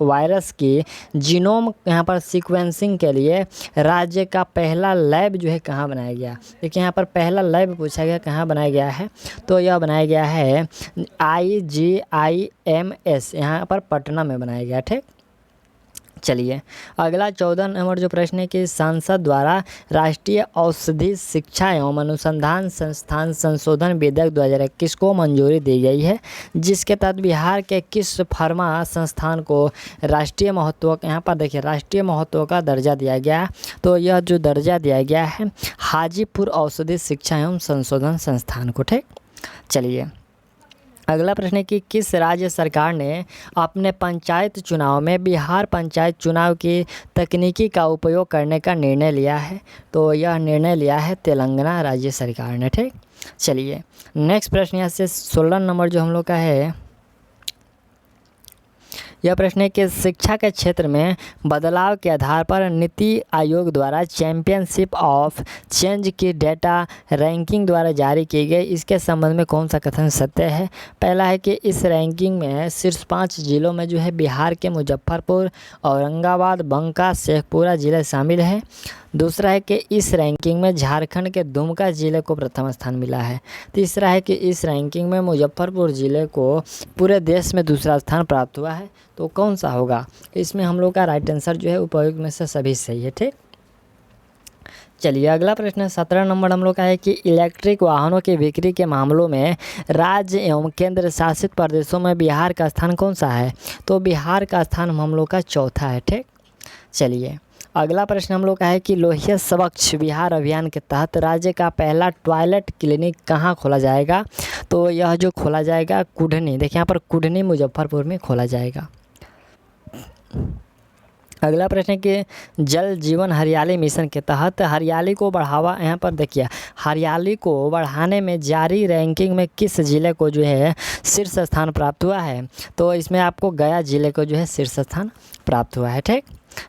वायरस की जीनोम यहाँ पर सीक्वेंसिंग के लिए राज्य का पहला लैब जो है कहाँ बनाया गया? देखिए यहाँ पर पहला लैब पूछा गया कहाँ बनाया गया है? तो यह बनाया गया है IGIMS यहाँ पर पटना में बनाया गया। ठीक, चलिए अगला 14 नंबर जो प्रश्न है कि संसद द्वारा राष्ट्रीय औषधि शिक्षा एवं अनुसंधान संस्थान संशोधन विधेयक 2021 को मंजूरी दी गई है, जिसके तहत बिहार के किस फार्मा संस्थान को राष्ट्रीय महत्व यहाँ पर देखिए राष्ट्रीय महत्व का दर्जा दिया गया? तो यह जो दर्जा दिया गया है हाजीपुर औषधि शिक्षा एवं संशोधन संस्थान को। ठीक, चलिए अगला प्रश्न है कि किस राज्य सरकार ने अपने पंचायत चुनाव में बिहार पंचायत चुनाव की तकनीकी का उपयोग करने का निर्णय लिया है? तो यह निर्णय लिया है तेलंगाना राज्य सरकार ने। ठीक, चलिए नेक्स्ट प्रश्न यहाँ से 16 नंबर जो हम लोग का है, यह प्रश्न है कि शिक्षा के क्षेत्र में बदलाव के आधार पर नीति आयोग द्वारा चैंपियनशिप ऑफ चेंज की डेटा रैंकिंग द्वारा जारी की गई, इसके संबंध में कौन सा कथन सत्य है? पहला है कि इस रैंकिंग में शीर्ष 5 जिलों में जो है बिहार के मुजफ्फरपुर, औरंगाबाद, बंका, शेखपुरा जिले शामिल हैं। दूसरा है कि इस रैंकिंग में झारखंड के दुमका ज़िले को प्रथम स्थान मिला है। तीसरा है कि इस रैंकिंग में मुजफ्फरपुर ज़िले को पूरे देश में दूसरा स्थान प्राप्त हुआ है। तो कौन सा होगा? इसमें हम लोग का राइट आंसर जो है उपयुक्त में से सभी सही है। ठीक, चलिए अगला प्रश्न 17 नंबर हम लोग का है कि इलेक्ट्रिक वाहनों की बिक्री के मामलों में राज्य एवं केंद्र शासित प्रदेशों में बिहार का स्थान कौन सा है? तो बिहार का स्थान हम लोग का चौथा है। ठीक, चलिए अगला प्रश्न हम लोग का है कि लोहिया स्वच्छ बिहार अभियान के तहत राज्य का पहला टॉयलेट क्लिनिक कहाँ खोला जाएगा? तो यह जो खोला जाएगा कुढ़नी, देखिए यहाँ पर कुढ़नी मुजफ्फरपुर में खोला जाएगा। अगला प्रश्न है कि जल जीवन हरियाली मिशन के तहत हरियाली को बढ़ावा, यहाँ पर देखिए हरियाली को बढ़ाने में जारी रैंकिंग में किस ज़िले को जो है शीर्ष स्थान प्राप्त हुआ है? तो इसमें आपको गया ज़िले को जो है शीर्ष स्थान प्राप्त हुआ है। ठीक,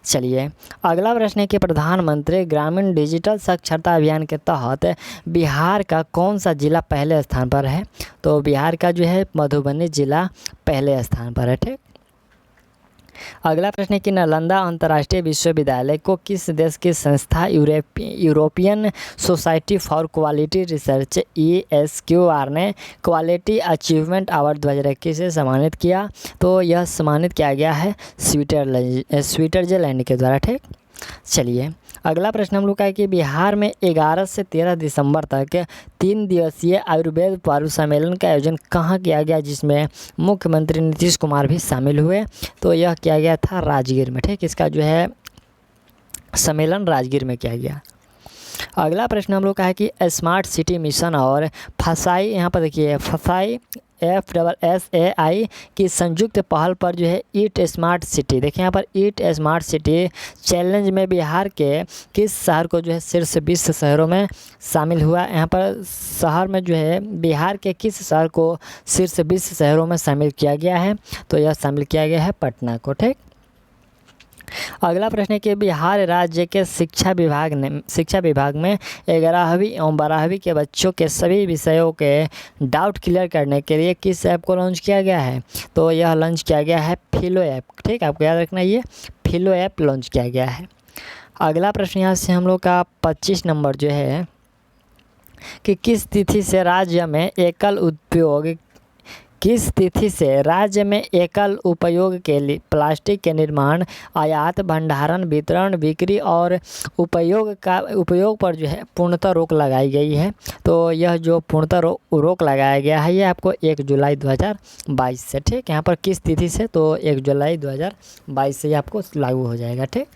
चलिए अगला प्रश्न है कि प्रधानमंत्री ग्रामीण डिजिटल साक्षरता अभियान के तहत बिहार का कौन सा जिला पहले स्थान पर है? तो बिहार का जो है मधुबनी जिला पहले स्थान पर है। ठीक, अगला प्रश्न है कि नालंदा अंतर्राष्ट्रीय विश्वविद्यालय को किस देश की संस्था European society for quality research ESQR ने क्वालिटी अचीवमेंट अवार्ड 2021 से सम्मानित किया? तो यह सम्मानित किया गया है स्विट्जरलैंड के द्वारा। ठीक, चलिए अगला प्रश्न हम लोग का है कि बिहार में 11 से 13 दिसंबर तक 3 दिवसीय आयुर्वेद पर्व सम्मेलन का आयोजन कहाँ किया गया, जिसमें मुख्यमंत्री नीतीश कुमार भी शामिल हुए? तो यह किया गया था राजगीर में। ठीक, इसका जो है सम्मेलन राजगीर में किया गया। अगला प्रश्न हम लोग का है कि स्मार्ट सिटी मिशन और फसाई, यहाँ पर देखिए फसाई FSSAI की संयुक्त पहल पर जो है ईट स्मार्ट सिटी, देखिए यहाँ पर ईट स्मार्ट सिटी चैलेंज में बिहार के किस शहर को जो है शीर्ष 20 शहरों में शामिल हुआ? यहाँ पर शहर में जो है बिहार के किस शहर को शीर्ष 20 शहरों में शामिल किया गया है? तो यह शामिल किया गया है पटना को। ठीक, अगला प्रश्न है कि बिहार राज्य के शिक्षा विभाग में 11वीं एवं 12वीं के बच्चों के सभी विषयों के डाउट क्लियर करने के लिए किस ऐप को लॉन्च किया गया है? तो यह लॉन्च किया गया है फिलो ऐप। ठीक, आपको याद रखना ये फिलो ऐप लॉन्च किया गया है। अगला प्रश्न यहाँ से हम लोग का 25 नंबर जो है कि किस तिथि से राज्य में एकल उपयोग के लिए प्लास्टिक के निर्माण, आयात, भंडारण, वितरण, बिक्री और उपयोग पर जो है पूर्णतः रोक लगाई गई है? तो यह जो पूर्णतः रोक लगाया गया है ये आपको 1 जुलाई 2022 से। ठीक, यहाँ पर किस तिथि से? तो 1 जुलाई 2022 से आपको लागू हो जाएगा। ठीक,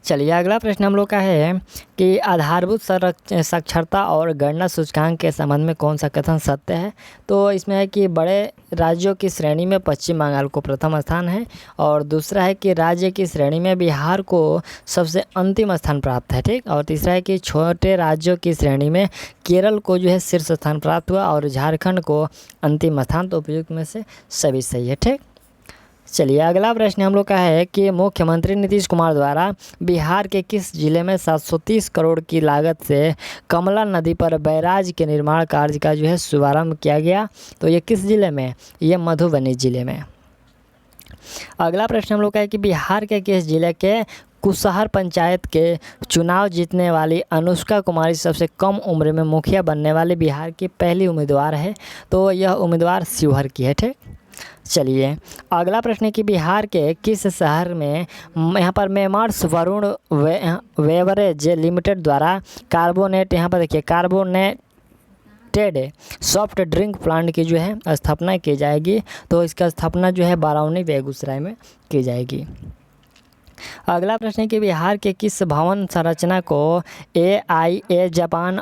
चलिए अगला प्रश्न हम लोग का है कि आधारभूत साक्षरता और गणना सूचकांक के संबंध में कौन सा कथन सत्य है? तो इसमें है कि बड़े राज्यों की श्रेणी में पश्चिम बंगाल को प्रथम स्थान है, और दूसरा है कि राज्य की श्रेणी में बिहार को सबसे अंतिम स्थान प्राप्त है। ठीक, और तीसरा है कि छोटे राज्यों की श्रेणी में केरल को जो है शीर्ष स्थान प्राप्त हुआ और झारखंड को अंतिम स्थान। तो उपयुक्त में से सभी सही है। ठीक, चलिए अगला प्रश्न हम लोग का है कि मुख्यमंत्री नीतीश कुमार द्वारा बिहार के किस जिले में 730 करोड़ की लागत से कमला नदी पर बैराज के निर्माण कार्य का जो है शुभारंभ किया गया? तो ये किस जिले में? ये मधुबनी जिले में। अगला प्रश्न हम लोग का है कि बिहार के किस जिले के कुशहर पंचायत के चुनाव जीतने वाली अनुष्का कुमारी सबसे कम उम्र में मुखिया बनने वाली बिहार की पहली उम्मीदवार है? तो यह उम्मीदवार शिवहर की है। ठीक, चलिए अगला प्रश्न है कि बिहार के किस शहर में यहाँ पर मेमार्स वरुण बेवरेज लिमिटेड द्वारा कार्बोनेट, यहाँ पर देखिए कार्बोनेटेड सॉफ्ट ड्रिंक प्लांट की जो है स्थापना की जाएगी? तो इसका स्थापना जो है बरौनी बेगूसराय में की जाएगी। अगला प्रश्न है कि बिहार के किस भवन संरचना को AIA जापान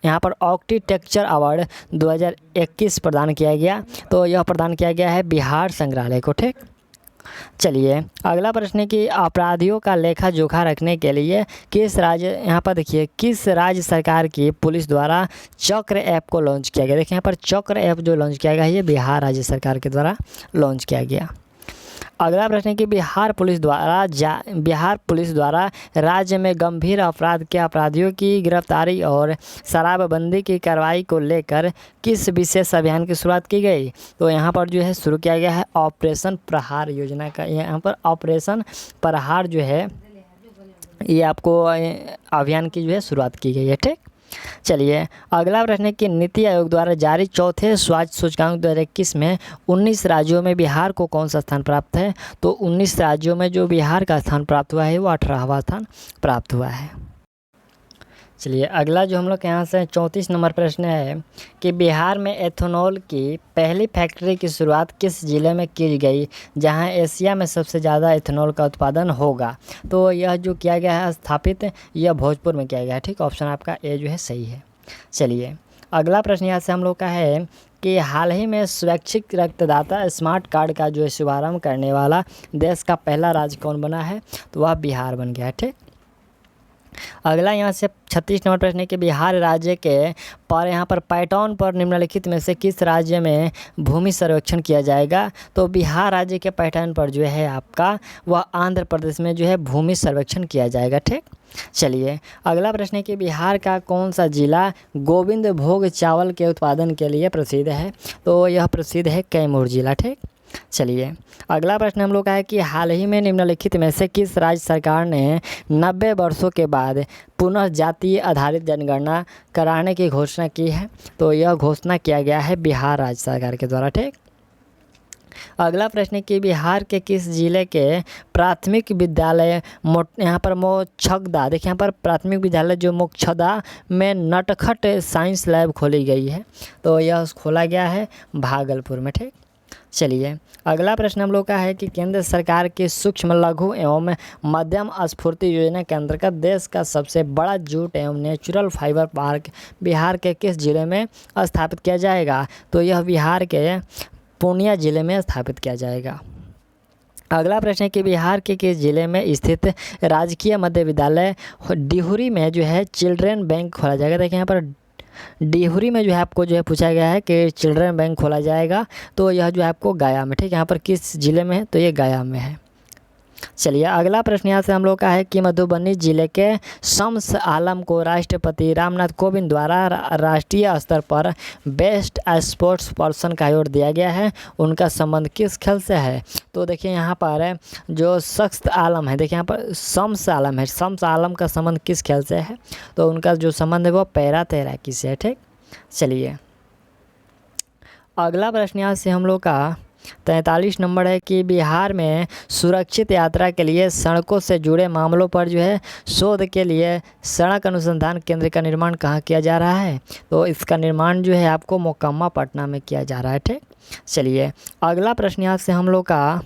यहाँ पर आर्किटेक्चर अवार्ड 2021 प्रदान किया गया? तो यह प्रदान किया गया है बिहार संग्रहालय को। ठीक, चलिए अगला प्रश्न है कि अपराधियों का लेखा जोखा रखने के लिए किस राज्य, यहाँ पर देखिए, किस राज्य सरकार की पुलिस द्वारा चक्र ऐप को लॉन्च किया गया? देखिए यहाँ पर चक्र ऐप जो लॉन्च किया गया है ये बिहार राज्य सरकार के द्वारा लॉन्च किया गया। अगला प्रश्न है कि बिहार पुलिस द्वारा राज्य में गंभीर अपराध के अपराधियों की गिरफ्तारी और शराबबंदी की कार्रवाई को लेकर किस विशेष अभियान की शुरुआत की गई? तो यहाँ पर जो है शुरू किया गया है ऑपरेशन प्रहार योजना का। यहाँ पर ऑपरेशन प्रहार जो है ये आपको अभियान की जो है शुरुआत की गई है। ठीक, चलिए अगला प्रश्न है कि नीति आयोग द्वारा जारी चौथे स्वास्थ्य सूचकांक 2021 में 19 राज्यों में बिहार को कौन सा स्थान प्राप्त है? तो 19 राज्यों में जो बिहार का स्थान प्राप्त हुआ है वो 18वां स्थान प्राप्त हुआ है। चलिए अगला जो हम लोग के यहाँ से 34 नंबर प्रश्न है कि बिहार में एथेनॉल की पहली फैक्ट्री की शुरुआत किस ज़िले में की गई जहाँ एशिया में सबसे ज़्यादा एथेनॉल का उत्पादन होगा? तो यह जो किया गया है स्थापित, यह भोजपुर में किया गया है। ठीक, ऑप्शन आपका ए जो है सही है। चलिए अगला प्रश्न यहाँ से हम लोग का है कि हाल ही में स्वैच्छिक रक्तदाता स्मार्ट कार्ड का जो शुभारंभ करने वाला देश का पहला राज्य कौन बना है? तो वह बिहार बन गया है। ठीक, अगला यहाँ से 36 नंबर प्रश्न है कि बिहार राज्य के यहाँ पर पैटर्न पर निम्नलिखित में से किस राज्य में भूमि सर्वेक्षण किया जाएगा? तो बिहार राज्य के पैटर्न पर जो है आपका वह आंध्र प्रदेश में जो है भूमि सर्वेक्षण किया जाएगा। ठीक, चलिए अगला प्रश्न है कि बिहार का कौन सा जिला गोविंद भोग चावल के उत्पादन के लिए प्रसिद्ध है? तो यह प्रसिद्ध है कैमूर जिला। ठीक, चलिए अगला प्रश्न हम लोग का है कि हाल ही में निम्नलिखित में से किस राज्य सरकार ने 90 वर्षों के बाद पुनः जातीय आधारित जनगणना कराने की घोषणा की है? तो यह घोषणा किया गया है बिहार राज्य सरकार के द्वारा। ठीक, अगला प्रश्न है कि बिहार के किस जिले के प्राथमिक विद्यालय यहाँ पर मोक्षदा, देखिए यहाँ पर प्राथमिक विद्यालय जो मोक्षदा में नटखट साइंस लैब खोली गई है? तो यह खोला गया है भागलपुर में। ठीक, चलिए अगला प्रश्न हम लोग का है कि केंद्र सरकार की सूक्ष्म लघु एवं मध्यम स्फूर्ति योजना के अंतर्गत देश का सबसे बड़ा जूट एवं नेचुरल फाइबर पार्क बिहार के किस जिले में स्थापित किया जाएगा? तो यह बिहार के पूर्णिया जिले में स्थापित किया जाएगा। अगला प्रश्न है कि बिहार के किस जिले में स्थित राजकीय मध्य विद्यालय डिहुरी में जो है चिल्ड्रेन बैंक खोला जाएगा? देखिए यहाँ पर डिहुरी में जो है आपको जो है पूछा गया है कि चिल्ड्रन बैंक खोला जाएगा, तो यह जो है आपको गया में। ठीक, यहाँ पर किस ज़िले में है? तो ये गया में है। चलिए अगला प्रश्न यहाँ से हम लोग का है कि मधुबनी जिले के शम्स आलम को राष्ट्रपति रामनाथ कोविंद द्वारा राष्ट्रीय स्तर पर बेस्ट स्पोर्ट्स पर्सन का अवार्ड दिया गया है, उनका संबंध किस खेल से है? तो देखिए यहाँ पर जो शख्स आलम है, देखिए यहाँ पर शम्स आलम है, शम्स आलम का संबंध किस खेल से है? तो उनका जो संबंध है वो पैरा तैराकी से है। ठीक, चलिए अगला प्रश्न यहाँ से हम लोग का 43 नंबर है कि बिहार में सुरक्षित यात्रा के लिए सड़कों से जुड़े मामलों पर जो है शोध के लिए सड़क अनुसंधान केंद्र का निर्माण कहाँ किया जा रहा है? तो इसका निर्माण जो है आपको मोकामा पटना में किया जा रहा है। ठीक, चलिए अगला प्रश्न यहाँ से हम लोग का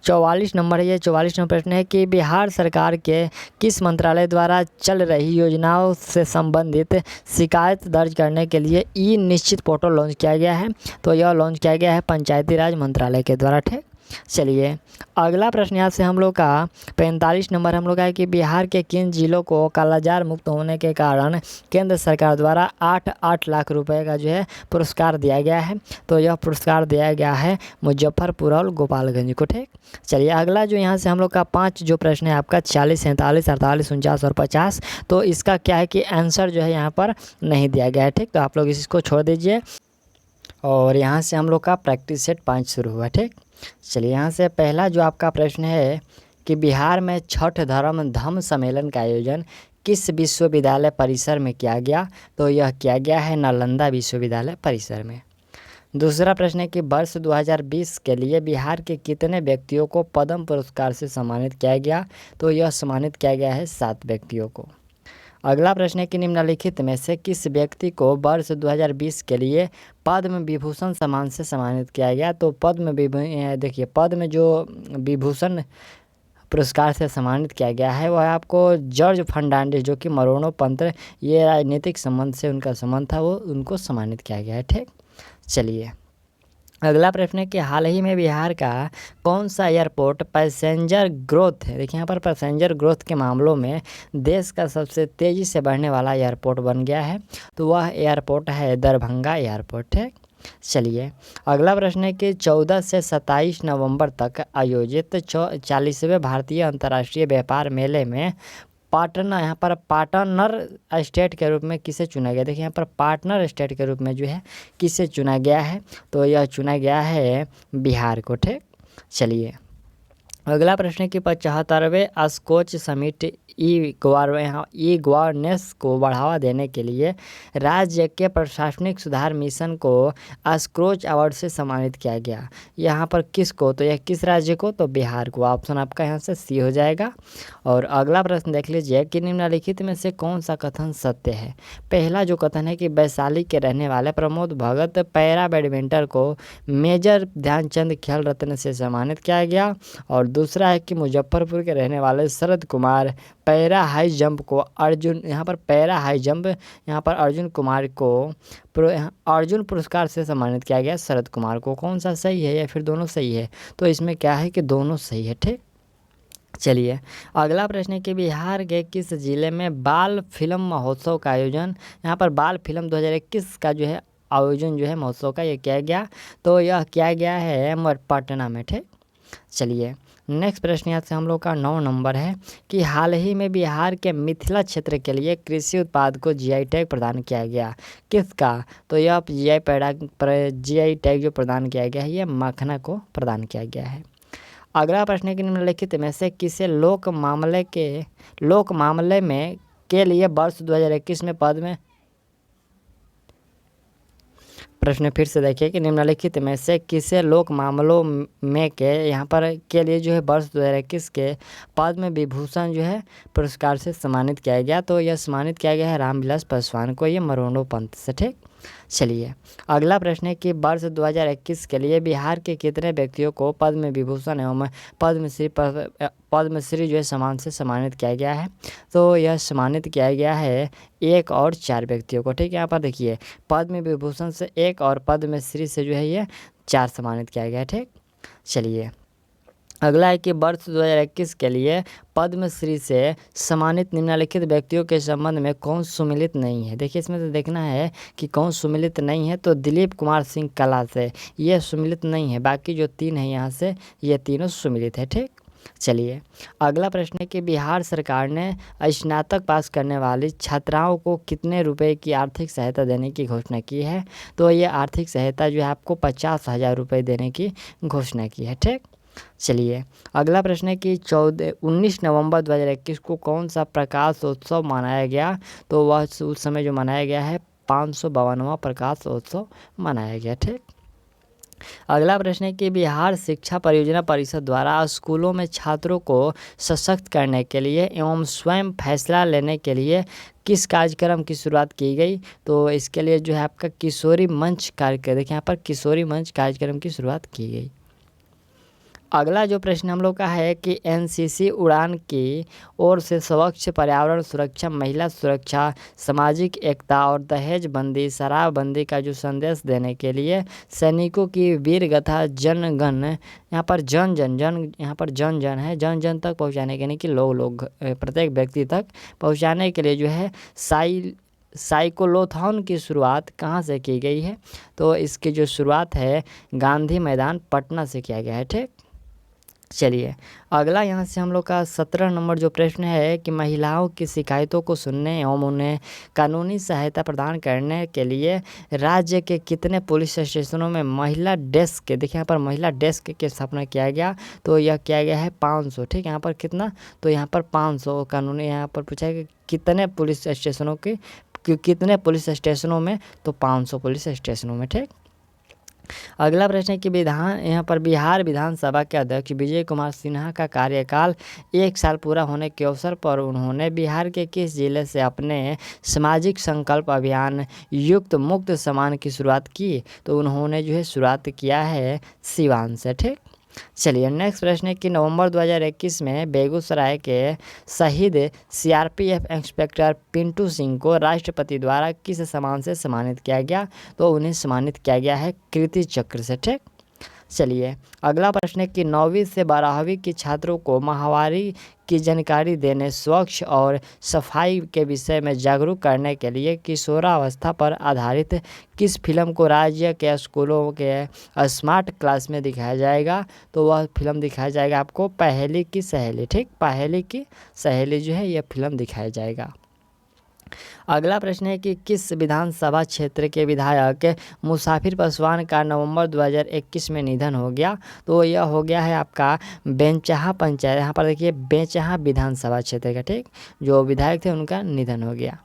44 नंबर है। ये 44 नंबर प्रश्न है कि बिहार सरकार के किस मंत्रालय द्वारा चल रही योजनाओं से संबंधित शिकायत दर्ज करने के लिए ई निश्चित पोर्टल लॉन्च किया गया है? तो यह लॉन्च किया गया है पंचायती राज मंत्रालय के द्वारा। ठीक, चलिए अगला प्रश्न यहाँ से हम लोग का 45 नंबर हम लोग का है कि बिहार के किन जिलों को कालाजार मुक्त होने के कारण केंद्र सरकार द्वारा 8 लाख रुपए का जो है पुरस्कार दिया गया है? तो यह पुरस्कार दिया गया है मुजफ्फरपुर और गोपालगंज को। ठीक, चलिए अगला जो यहाँ से हम लोग का 5 जो प्रश्न है आपका 40, 47, 48, 49 और 50, तो इसका क्या है कि आंसर जो है यहाँ पर नहीं दिया गया है। ठीक, तो आप लोग इसको छोड़ दीजिए और यहाँ से हम लोग का प्रैक्टिस सेट 5 शुरू हुआ। ठीक, चलिए यहाँ से पहला जो आपका प्रश्न है कि बिहार में छठ धम्म सम्मेलन का आयोजन किस विश्वविद्यालय परिसर में किया गया? तो यह किया गया है नालंदा विश्वविद्यालय परिसर में। दूसरा प्रश्न है कि वर्ष 2020 के लिए बिहार के कितने व्यक्तियों को पद्म पुरस्कार से सम्मानित किया गया? तो यह सम्मानित किया गया है 7 व्यक्तियों को। अगला प्रश्न है कि निम्नलिखित में से किस व्यक्ति को वर्ष 2020 के लिए पद्म विभूषण सम्मान से सम्मानित किया गया? तो देखिए पद्म जो विभूषण पुरस्कार से सम्मानित किया गया है वह आपको जॉर्ज फर्नांडिस, जो कि मरणोपरांत ये राजनीतिक संबंध से उनका संबंध था, वो उनको सम्मानित किया गया है। ठीक, चलिए अगला प्रश्न है कि हाल ही में बिहार का कौन सा एयरपोर्ट पैसेंजर ग्रोथ है, देखिए यहाँ पर पैसेंजर ग्रोथ के मामलों में देश का सबसे तेज़ी से बढ़ने वाला एयरपोर्ट बन गया है, तो वह एयरपोर्ट है दरभंगा एयरपोर्ट है। चलिए अगला प्रश्न है कि 14 से 27 नवंबर तक आयोजित 40वें भारतीय अंतर्राष्ट्रीय व्यापार मेले में पार्टनर, यहाँ पर पार्टनर स्टेट के रूप में किसे चुना गया, देखिए यहाँ पर पार्टनर स्टेट के रूप में जो है किसे चुना गया है, तो यह चुना गया है बिहार को। ठीक, चलिए अगला प्रश्न है कि 75वें स्कॉच समिट ई गवर्नेंस को बढ़ावा देने के लिए राज्य के प्रशासनिक सुधार मिशन को स्कॉच अवार्ड से सम्मानित किया गया। यहाँ पर किसको, तो यह किस राज्य को, तो बिहार को। ऑप्शन आपका यहाँ से सी हो जाएगा। और अगला प्रश्न देख लीजिए कि निम्नलिखित में से कौन सा कथन सत्य है। पहला जो कथन है कि वैशाली के रहने वाले प्रमोद भगत पैरा बैडमिंटन को मेजर ध्यानचंद खेल रत्न से सम्मानित किया गया। और दूसरा है कि मुजफ्फरपुर के रहने वाले Sharad Kumar para high jump को अर्जुन, यहाँ पर पैरा हाई जंप, यहाँ पर अर्जुन कुमार को अर्जुन पुरस्कार से सम्मानित किया गया शरद कुमार को। कौन सा सही है या फिर दोनों सही है, तो इसमें क्या है कि दोनों सही है। ठीक, चलिए अगला प्रश्न है कि बिहार के किस जिले में बाल फिल्म महोत्सव का आयोजन, यहाँ पर बाल फिल्म 2021 का जो है आयोजन जो है महोत्सव का ये किया गया, तो यह किया गया है पटना में। ठीक, चलिए नेक्स्ट प्रश्न यहाँ से हम लोग का 9 नंबर है कि हाल ही में बिहार के मिथिला क्षेत्र के लिए कृषि उत्पाद को जीआई टैग प्रदान किया गया, किसका, तो यह जीआई टैग जो प्रदान किया गया है ये मखना को प्रदान किया गया है। अगला प्रश्न है कि निम्नलिखित में से किसे लोक मामले में के लिए वर्ष 2021 में पद में, प्रश्न फिर से देखिए कि निम्नलिखित में से किसे लोक मामलों में के यहाँ पर के लिए जो है वर्ष 2021 के पद्म विभूषण जो है पुरस्कार से सम्मानित किया गया, तो यह सम्मानित किया गया है रामविलास पासवान को, ये मरणोपरांत से। ठीक, चलिए अगला प्रश्न है कि वर्ष 2021 के लिए बिहार के कितने व्यक्तियों को पद्म विभूषण एवं पद्मश्री जो है सम्मान से सम्मानित किया गया है, तो यह सम्मानित किया गया है 1 और 4 व्यक्तियों को। ठीक है, यहाँ पर देखिए पद्म विभूषण से 1 और पद्मश्री से जो है ये 4 सम्मानित किया गया है। ठीक, चलिए अगला है कि वर्ष 2021 के लिए पद्मश्री से सम्मानित निम्नलिखित व्यक्तियों के संबंध में कौन सुमिलित नहीं है, देखिए इसमें तो देखना है कि कौन सुमिलित नहीं है, तो दिलीप कुमार सिंह कला से ये सुमिलित नहीं है, बाकी जो 3 है यहाँ से ये तीनों सुमिलित है। ठीक, चलिए अगला प्रश्न है कि बिहार सरकार ने स्नातक पास करने वाली छात्राओं को कितने रुपए की आर्थिक सहायता देने की घोषणा की है, तो ये आर्थिक सहायता जो है आपको 50,000 रुपये देने की घोषणा की है। ठीक, चलिए अगला प्रश्न है कि 19 नवंबर 2021 को कौन सा प्रकाश उत्सव मनाया गया, तो वह उस समय जो मनाया गया है 552वां प्रकाश उत्सव मनाया गया। ठीक, अगला प्रश्न है कि बिहार शिक्षा परियोजना परिषद द्वारा स्कूलों में छात्रों को सशक्त करने के लिए एवं स्वयं फैसला लेने के लिए किस कार्यक्रम की शुरुआत की गई, तो इसके लिए जो है आपका किशोरी मंच कार्यक्रम, देखिए यहाँ पर किशोरी मंच कार्यक्रम की शुरुआत की गई। अगला जो प्रश्न हम लोग का है कि एनसीसी उड़ान की ओर से स्वच्छ पर्यावरण सुरक्षा, महिला सुरक्षा, सामाजिक एकता और दहेज बंदी, शराबबंदी का जो संदेश देने के लिए सैनिकों की वीर गाथा जनगण, यहाँ पर जन जन है, जन जन तक पहुँचाने के, यानी कि लोग प्रत्येक व्यक्ति तक पहुँचाने के लिए जो है साइक्लोथॉन की शुरुआत कहाँ से की गई है, तो इसकी जो शुरुआत है गांधी मैदान पटना से किया गया है। ठीक, चलिए अगला यहाँ से हम लोग का 17 नंबर जो प्रश्न है कि महिलाओं की शिकायतों को सुनने एवं उन्हें कानूनी सहायता प्रदान करने के लिए राज्य के कितने पुलिस स्टेशनों में महिला डेस्क, देखिए यहाँ पर महिला डेस्क की स्थापना किया गया, तो यह किया गया है 500। ठीक, यहाँ पर कितना, तो यहाँ पर 500 कानूनी, यहाँ पर पूछा है कि कितने पुलिस स्टेशनों में, तो 500 पुलिस स्टेशनों में। ठीक, अगला प्रश्न है कि यहाँ पर बिहार विधानसभा के अध्यक्ष विजय कुमार सिन्हा का कार्यकाल 1 साल पूरा होने के अवसर पर उन्होंने बिहार के किस जिले से अपने सामाजिक संकल्प अभियान युक्त मुक्त सामान की शुरुआत की, तो उन्होंने जो है शुरुआत किया है सिवान से। ठीक, चलिए नेक्स्ट प्रश्न है कि नवंबर 2021 में बेगूसराय के शहीद सीआरपीएफ इंस्पेक्टर पिंटू सिंह को राष्ट्रपति द्वारा किस सम्मान से सम्मानित किया गया? तो उन्हें सम्मानित किया गया है कीर्ति चक्र से। ठीक, चलिए अगला प्रश्न है कि 9वीं से 12वीं के छात्रों को माहवारी की जानकारी देने, स्वच्छ और सफाई के विषय में जागरूक करने के लिए किशोरावस्था पर आधारित किस फिल्म को राज्य के स्कूलों के स्मार्ट क्लास में दिखाया जाएगा? तो वह फिल्म दिखाया जाएगा आपको पहेली की सहेली। ठीक, पहेली की सहेली जो है यह फिल्म दिखाया जाएगा। अगला प्रश्न है कि किस विधानसभा क्षेत्र के विधायक मुसाफिर पासवान का नवंबर 2021 में निधन हो गया? तो यह हो गया है आपका बेंचाहा पंचायत, यहाँ पर देखिए बेंचाहा विधानसभा क्षेत्र का। ठीक, जो विधायक थे उनका निधन हो गया।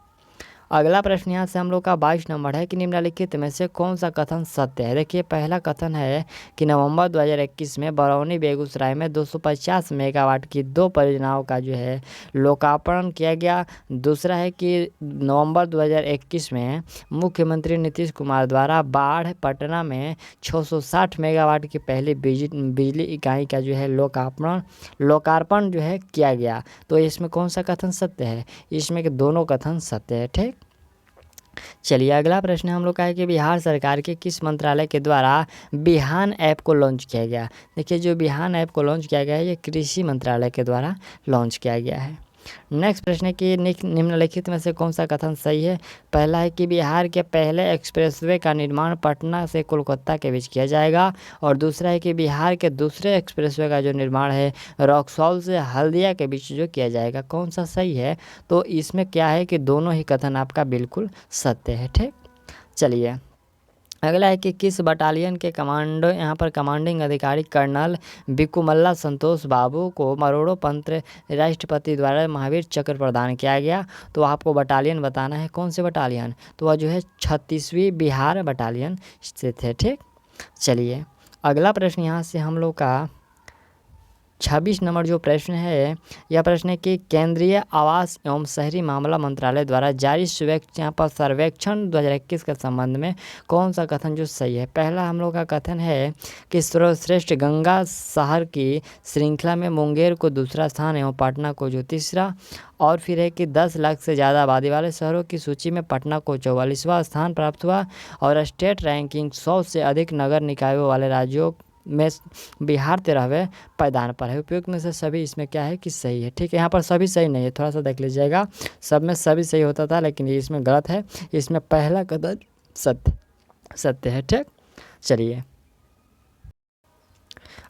अगला प्रश्न यहाँ से हम लोग का 22 नंबर है कि निम्नलिखित में से कौन सा कथन सत्य है? देखिए पहला कथन है कि नवंबर 2021 में बरौनी बेगूसराय में 250 मेगावाट की 2 परियोजनाओं का जो है लोकार्पण किया गया। दूसरा है कि नवंबर 2021 में मुख्यमंत्री नीतीश कुमार द्वारा बाढ़ पटना में 660 मेगावाट की पहली बिजली इकाई का जो है लोकार्पण जो है किया गया। तो इसमें कौन सा कथन सत्य है? इसमें के दोनों कथन सत्य है। ठीक, चलिए अगला प्रश्न हम लोग का है कि बिहार सरकार के किस मंत्रालय के द्वारा बिहान ऐप को लॉन्च किया गया? देखिए जो बिहान ऐप को लॉन्च किया गया है ये कृषि मंत्रालय के द्वारा लॉन्च किया गया है। नेक्स्ट प्रश्न है कि निम्नलिखित में से कौन सा कथन सही है? पहला है कि बिहार के पहले एक्सप्रेसवे का निर्माण पटना से कोलकाता के बीच किया जाएगा, और दूसरा है कि बिहार के दूसरे एक्सप्रेसवे का जो निर्माण है रॉक्सॉल से हल्दिया के बीच जो किया जाएगा। कौन सा सही है? तो इसमें क्या है कि दोनों ही कथन आपका बिल्कुल सत्य है। ठीक, चलिए अगला है कि किस बटालियन के कमांडो यहाँ पर कमांडिंग अधिकारी कर्नल बिकुमल्ला संतोष बाबू को मरणोपरांत राष्ट्रपति द्वारा महावीर चक्र प्रदान किया गया? तो आपको बटालियन बताना है, कौन से बटालियन? तो वह जो है 36वीं बिहार बटालियन से थे। ठीक, चलिए अगला प्रश्न यहाँ से हम लोग का 26 नंबर जो प्रश्न है यह प्रश्न है कि केंद्रीय आवास एवं शहरी मामला मंत्रालय द्वारा जारी यहाँ पर सर्वेक्षण 2021 के संबंध में कौन सा कथन जो सही है? पहला हम लोग का कथन है कि सर्वश्रेष्ठ गंगा शहर की श्रृंखला में मुंगेर को दूसरा स्थान एवं पटना को जो तीसरा, और फिर है कि 10 लाख से ज़्यादा आबादी वाले शहरों की सूची में पटना को 44वां स्थान प्राप्त हुआ, और स्टेट रैंकिंग 100 से अधिक नगर निकायों वाले राज्यों में बिहार 13वें पायदान पर है। उपयुक्त में से सभी इसमें क्या है कि सही है। ठीक है, यहाँ पर सभी सही नहीं है, थोड़ा सा देख लीजिएगा। सब में सभी सही होता था लेकिन ये इसमें गलत है, इसमें पहला कदम सत्य है। ठीक, चलिए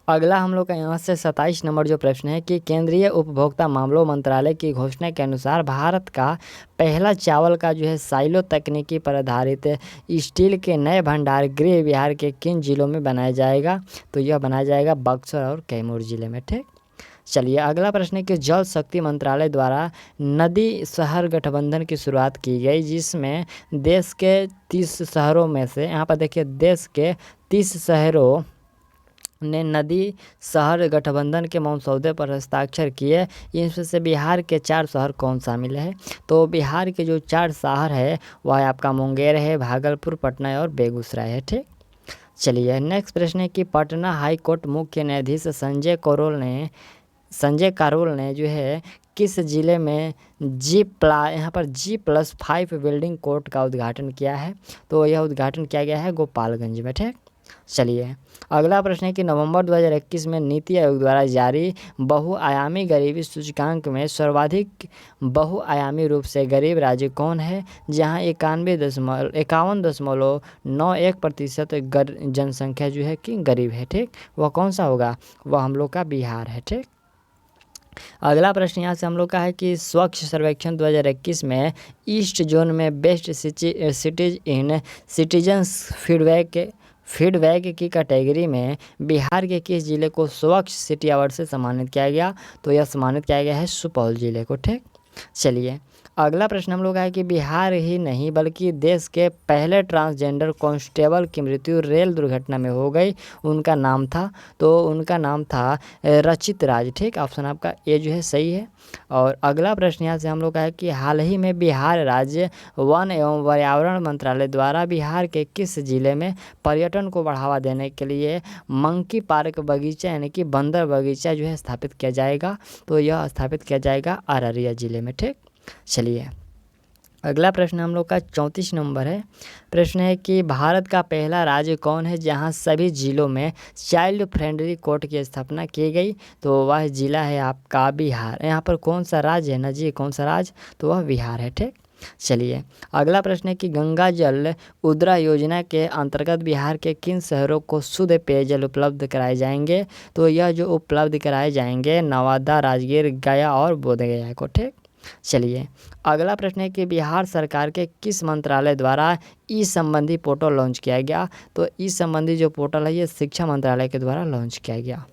अगला हम लोग का यहाँ से 27 नंबर जो प्रश्न है कि केंद्रीय उपभोक्ता मामलों मंत्रालय की घोषणा के अनुसार भारत का पहला चावल का जो है साइलो तकनीकी पर आधारित स्टील के नए भंडार गृह बिहार के किन जिलों में बनाया जाएगा? तो यह बनाया जाएगा बक्सर और कैमूर जिले में। ठीक, चलिए अगला प्रश्न है कि जल शक्ति मंत्रालय द्वारा नदी शहर गठबंधन की शुरुआत की गई, जिसमें देश के 30 शहरों में से यहाँ पर देखिए देश के 30 शहरों ने नदी शहर गठबंधन के मसौदे पर हस्ताक्षर किए। इनमें से बिहार के 4 शहर कौन शामिल है? तो बिहार के जो 4 शहर है वह आपका मुंगेर है, भागलपुर, पटना और बेगूसराय है। ठीक, चलिए नेक्स्ट प्रश्न है कि पटना हाई कोर्ट मुख्य न्यायाधीश संजय कारोल ने जो है किस जिले में यहाँ पर G+5 बिल्डिंग कोर्ट का उद्घाटन किया है? तो यह उद्घाटन किया गया है गोपालगंज में। ठीक, चलिए अगला प्रश्न है कि नवंबर 2021 में नीति आयोग द्वारा जारी बहुआयामी गरीबी सूचकांक में सर्वाधिक बहुआयामी रूप से गरीब राज्य कौन है, जहां 51.91% जनसंख्या जो है कि गरीब है? ठीक, वह कौन सा होगा? वह हम लोग का बिहार है। ठीक, अगला प्रश्न यहाँ से हम लोग का है कि स्वच्छ सर्वेक्षण 2021 में ईस्ट जोन में best cities in citizens feedback की कैटेगरी में बिहार के किस जिले को स्वच्छ सिटी अवार्ड से सम्मानित किया गया? तो यह सम्मानित किया गया है सुपौल जिले को। ठीक, चलिए अगला प्रश्न हम लोग है कि बिहार ही नहीं बल्कि देश के पहले ट्रांसजेंडर कांस्टेबल की मृत्यु रेल दुर्घटना में हो गई, उनका नाम था, तो उनका नाम था रचित राज। ठीक, ऑप्शन आपका ए जो है सही है। और अगला प्रश्न यहाँ से हम लोग का है कि हाल ही में बिहार राज्य वन एवं पर्यावरण मंत्रालय द्वारा बिहार के किस जिले में पर्यटन को बढ़ावा देने के लिए मंकी पार्क बगीचा यानी कि बंदर बगीचा जो है स्थापित किया जाएगा, तो यह स्थापित किया जाएगा अररिया जिले में। ठीक, चलिए अगला प्रश्न हम लोग का 34 नंबर है। प्रश्न है कि भारत का पहला राज्य कौन है जहां सभी जिलों में चाइल्ड फ्रेंडली कोर्ट की स्थापना की गई, तो वह जिला है आपका बिहार। यहाँ पर कौन सा राज्य है ना जी, कौन सा राज्य, तो वह बिहार है। ठीक, चलिए अगला प्रश्न है कि गंगा जल उद्रा योजना के अंतर्गत बिहार के किन शहरों को शुद्ध पेयजल उपलब्ध कराए जाएंगे, तो यह जो उपलब्ध कराए जाएंगे नवादा, राजगीर, गया और बोधगया को। ठीक, चलिए अगला प्रश्न है कि बिहार सरकार के किस मंत्रालय द्वारा ई संबंधी पोर्टल लॉन्च किया गया, तो ई संबंधी जो पोर्टल है ये शिक्षा मंत्रालय के द्वारा लॉन्च किया गया।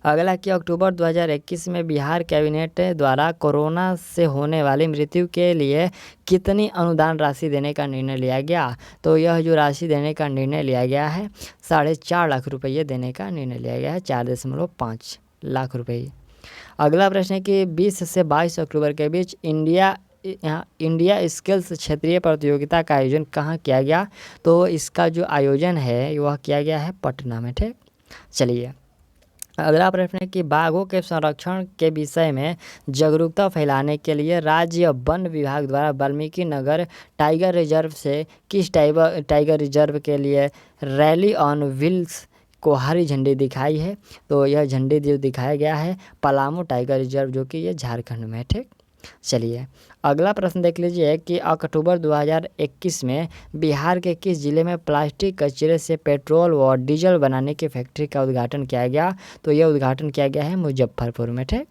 अगला कि अक्टूबर 2021 में बिहार कैबिनेट द्वारा कोरोना से होने वाली मृत्यु के लिए कितनी अनुदान राशि देने का निर्णय लिया गया, तो यह जो राशि देने का निर्णय लिया गया है 4.5 लाख रुपये देने का निर्णय लिया गया है, 4.5 लाख रुपये। अगला प्रश्न है कि 20 से 22 अक्टूबर के बीच इंडिया स्किल्स क्षेत्रीय प्रतियोगिता का आयोजन कहाँ किया गया, तो इसका जो आयोजन है वह किया गया है पटना में। ठीक, चलिए अगला प्रश्न है कि बाघों के संरक्षण के विषय में जागरूकता फैलाने के लिए राज्य वन विभाग द्वारा वाल्मीकि नगर टाइगर रिजर्व से किस टाइगर रिजर्व के लिए रैली ऑन व्हील्स को हरी झंडी दिखाई है, तो यह झंडी जो दिखाया गया है पलामू टाइगर रिजर्व जो कि ये झारखंड में है। ठीक, चलिए अगला प्रश्न देख लीजिए कि अक्टूबर 2021 में बिहार के किस जिले में प्लास्टिक कचरे से पेट्रोल व डीजल बनाने की फैक्ट्री का उद्घाटन किया गया, तो यह उद्घाटन किया गया है मुजफ्फरपुर में। ठीक,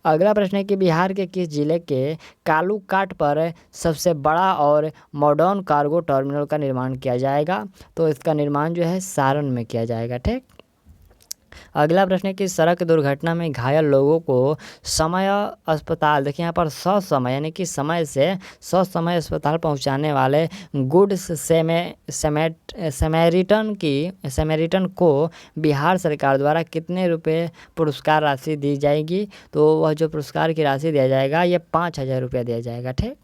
अगला प्रश्न है कि बिहार के किस जिले के कालूकाट पर सबसे बड़ा और मॉडर्न कार्गो टर्मिनल का निर्माण किया जाएगा, तो इसका निर्माण जो है सारण में किया जाएगा। ठीक, अगला प्रश्न है कि सड़क दुर्घटना में घायल लोगों को समय अस्पताल, देखिए यहाँ पर ससमय यानी कि समय से ससमय अस्पताल पहुँचाने वाले गुड्स समेरिटन को बिहार सरकार द्वारा कितने रुपए पुरस्कार राशि दी जाएगी, तो वह जो पुरस्कार की राशि दिया जाएगा ये 5,000 रुपया दिया जाएगा। ठीक,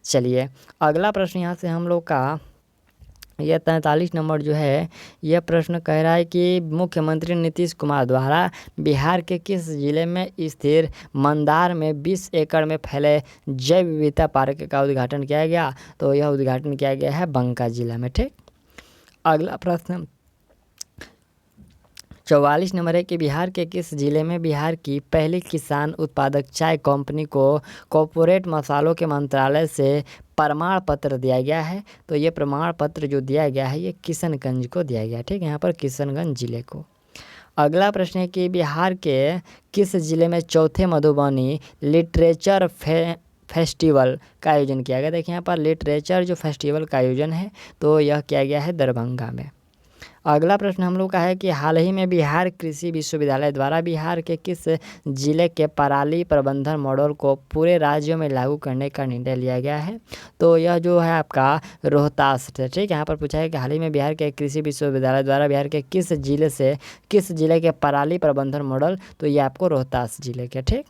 चलिए अगला प्रश्न यहाँ से हम लोग का यह 43 नंबर जो है यह प्रश्न कह रहा है कि मुख्यमंत्री नीतीश कुमार द्वारा बिहार के किस जिले में स्थित मंदार में 20 एकड़ में फैले जैव विविधता पार्क का उद्घाटन किया गया, तो यह उद्घाटन किया गया है बांका जिला में। ठीक, अगला प्रश्न 44 नंबर है कि बिहार के किस जिले में बिहार की पहली किसान उत्पादक चाय कंपनी को कॉर्पोरेट मसालों के मंत्रालय से प्रमाण पत्र दिया गया है, तो ये प्रमाण पत्र जो दिया गया है ये किशनगंज को दिया गया। ठीक है, यहाँ पर किशनगंज जिले को। अगला प्रश्न है कि बिहार के किस जिले में चौथे मधुबनी लिटरेचर फेस्टिवल का आयोजन किया गया। देखिए यहाँ पर लिटरेचर जो फेस्टिवल का आयोजन है तो यह किया गया है दरभंगा में। अगला प्रश्न हम लोग का है कि हाल ही में बिहार कृषि विश्वविद्यालय द्वारा बिहार के किस जिले के पराली प्रबंधन मॉडल को पूरे राज्यों में लागू करने का निर्णय लिया गया है, तो यह जो है आपका रोहतास है। ठीक, यहाँ पर पूछा है कि हाल ही में बिहार के कृषि विश्वविद्यालय द्वारा बिहार के किस जिले के पराली प्रबंधन मॉडल, तो ये आपको रोहतास जिले के। ठीक,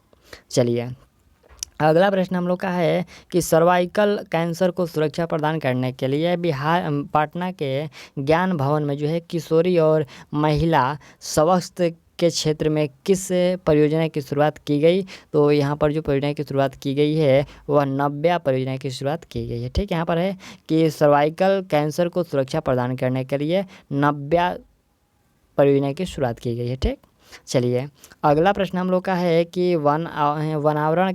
चलिए अगला प्रश्न हम लोग का है कि सर्वाइकल कैंसर को सुरक्षा प्रदान करने के लिए बिहार पटना के ज्ञान भवन में जो है किशोरी और महिला स्वास्थ्य के क्षेत्र में किस परियोजना की शुरुआत की गई, तो यहाँ पर जो परियोजना की शुरुआत की गई है वह नव्या परियोजना की शुरुआत की गई है। ठीक, यहाँ पर है कि सर्वाइकल कैंसर को सुरक्षा प्रदान करने के लिए नव्या परियोजना की शुरुआत की गई है। ठीक, चलिए अगला प्रश्न हम लोग का है कि वनावरण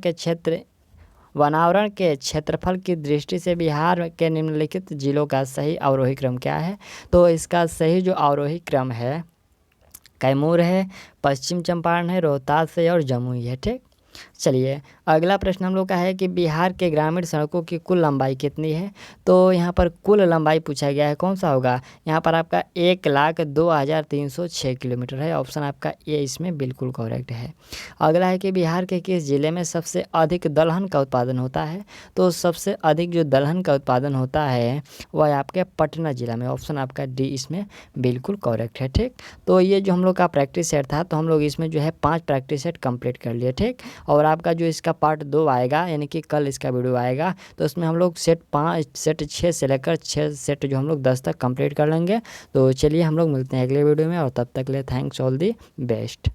के क्षेत्रफल की दृष्टि से बिहार के निम्नलिखित जिलों का सही अवरोही क्रम क्या है, तो इसका सही जो अवरोही क्रम है कैमूर है, पश्चिम चंपारण है, रोहतास है और जमुई है। ठीक, चलिए अगला प्रश्न हम लोग का है कि बिहार के ग्रामीण सड़कों की कुल लंबाई कितनी है। तो यहाँ पर कुल लंबाई पूछा गया है, कौन सा होगा। यहाँ पर आपका 1,02,306 किलोमीटर है। ऑप्शन आपका ए इसमें बिल्कुल करेक्ट है। अगला है कि बिहार के किस जिले में सबसे अधिक दलहन का उत्पादन होता है। तो सबसे अधिक जो दलहन का उत्पादन होता है वह आपके पटना जिला में। ऑप्शन आपका डी इसमें बिल्कुल करेक्ट है। ठीक, तो ये जो हम लोग का प्रैक्टिस सेट था, तो हम लोग इसमें जो है 5 प्रैक्टिस सेट कंप्लीट कर लिए। ठीक, और आपका जो इसका पार्ट 2 आएगा, यानी कि कल इसका वीडियो आएगा, तो उसमें हम लोग सेट 6 से लेकर 6 सेट जो हम लोग 10 तक कंप्लीट कर लेंगे। तो चलिए हम लोग मिलते हैं अगले वीडियो में, और तब तक ले थैंक्स ऑल दी बेस्ट।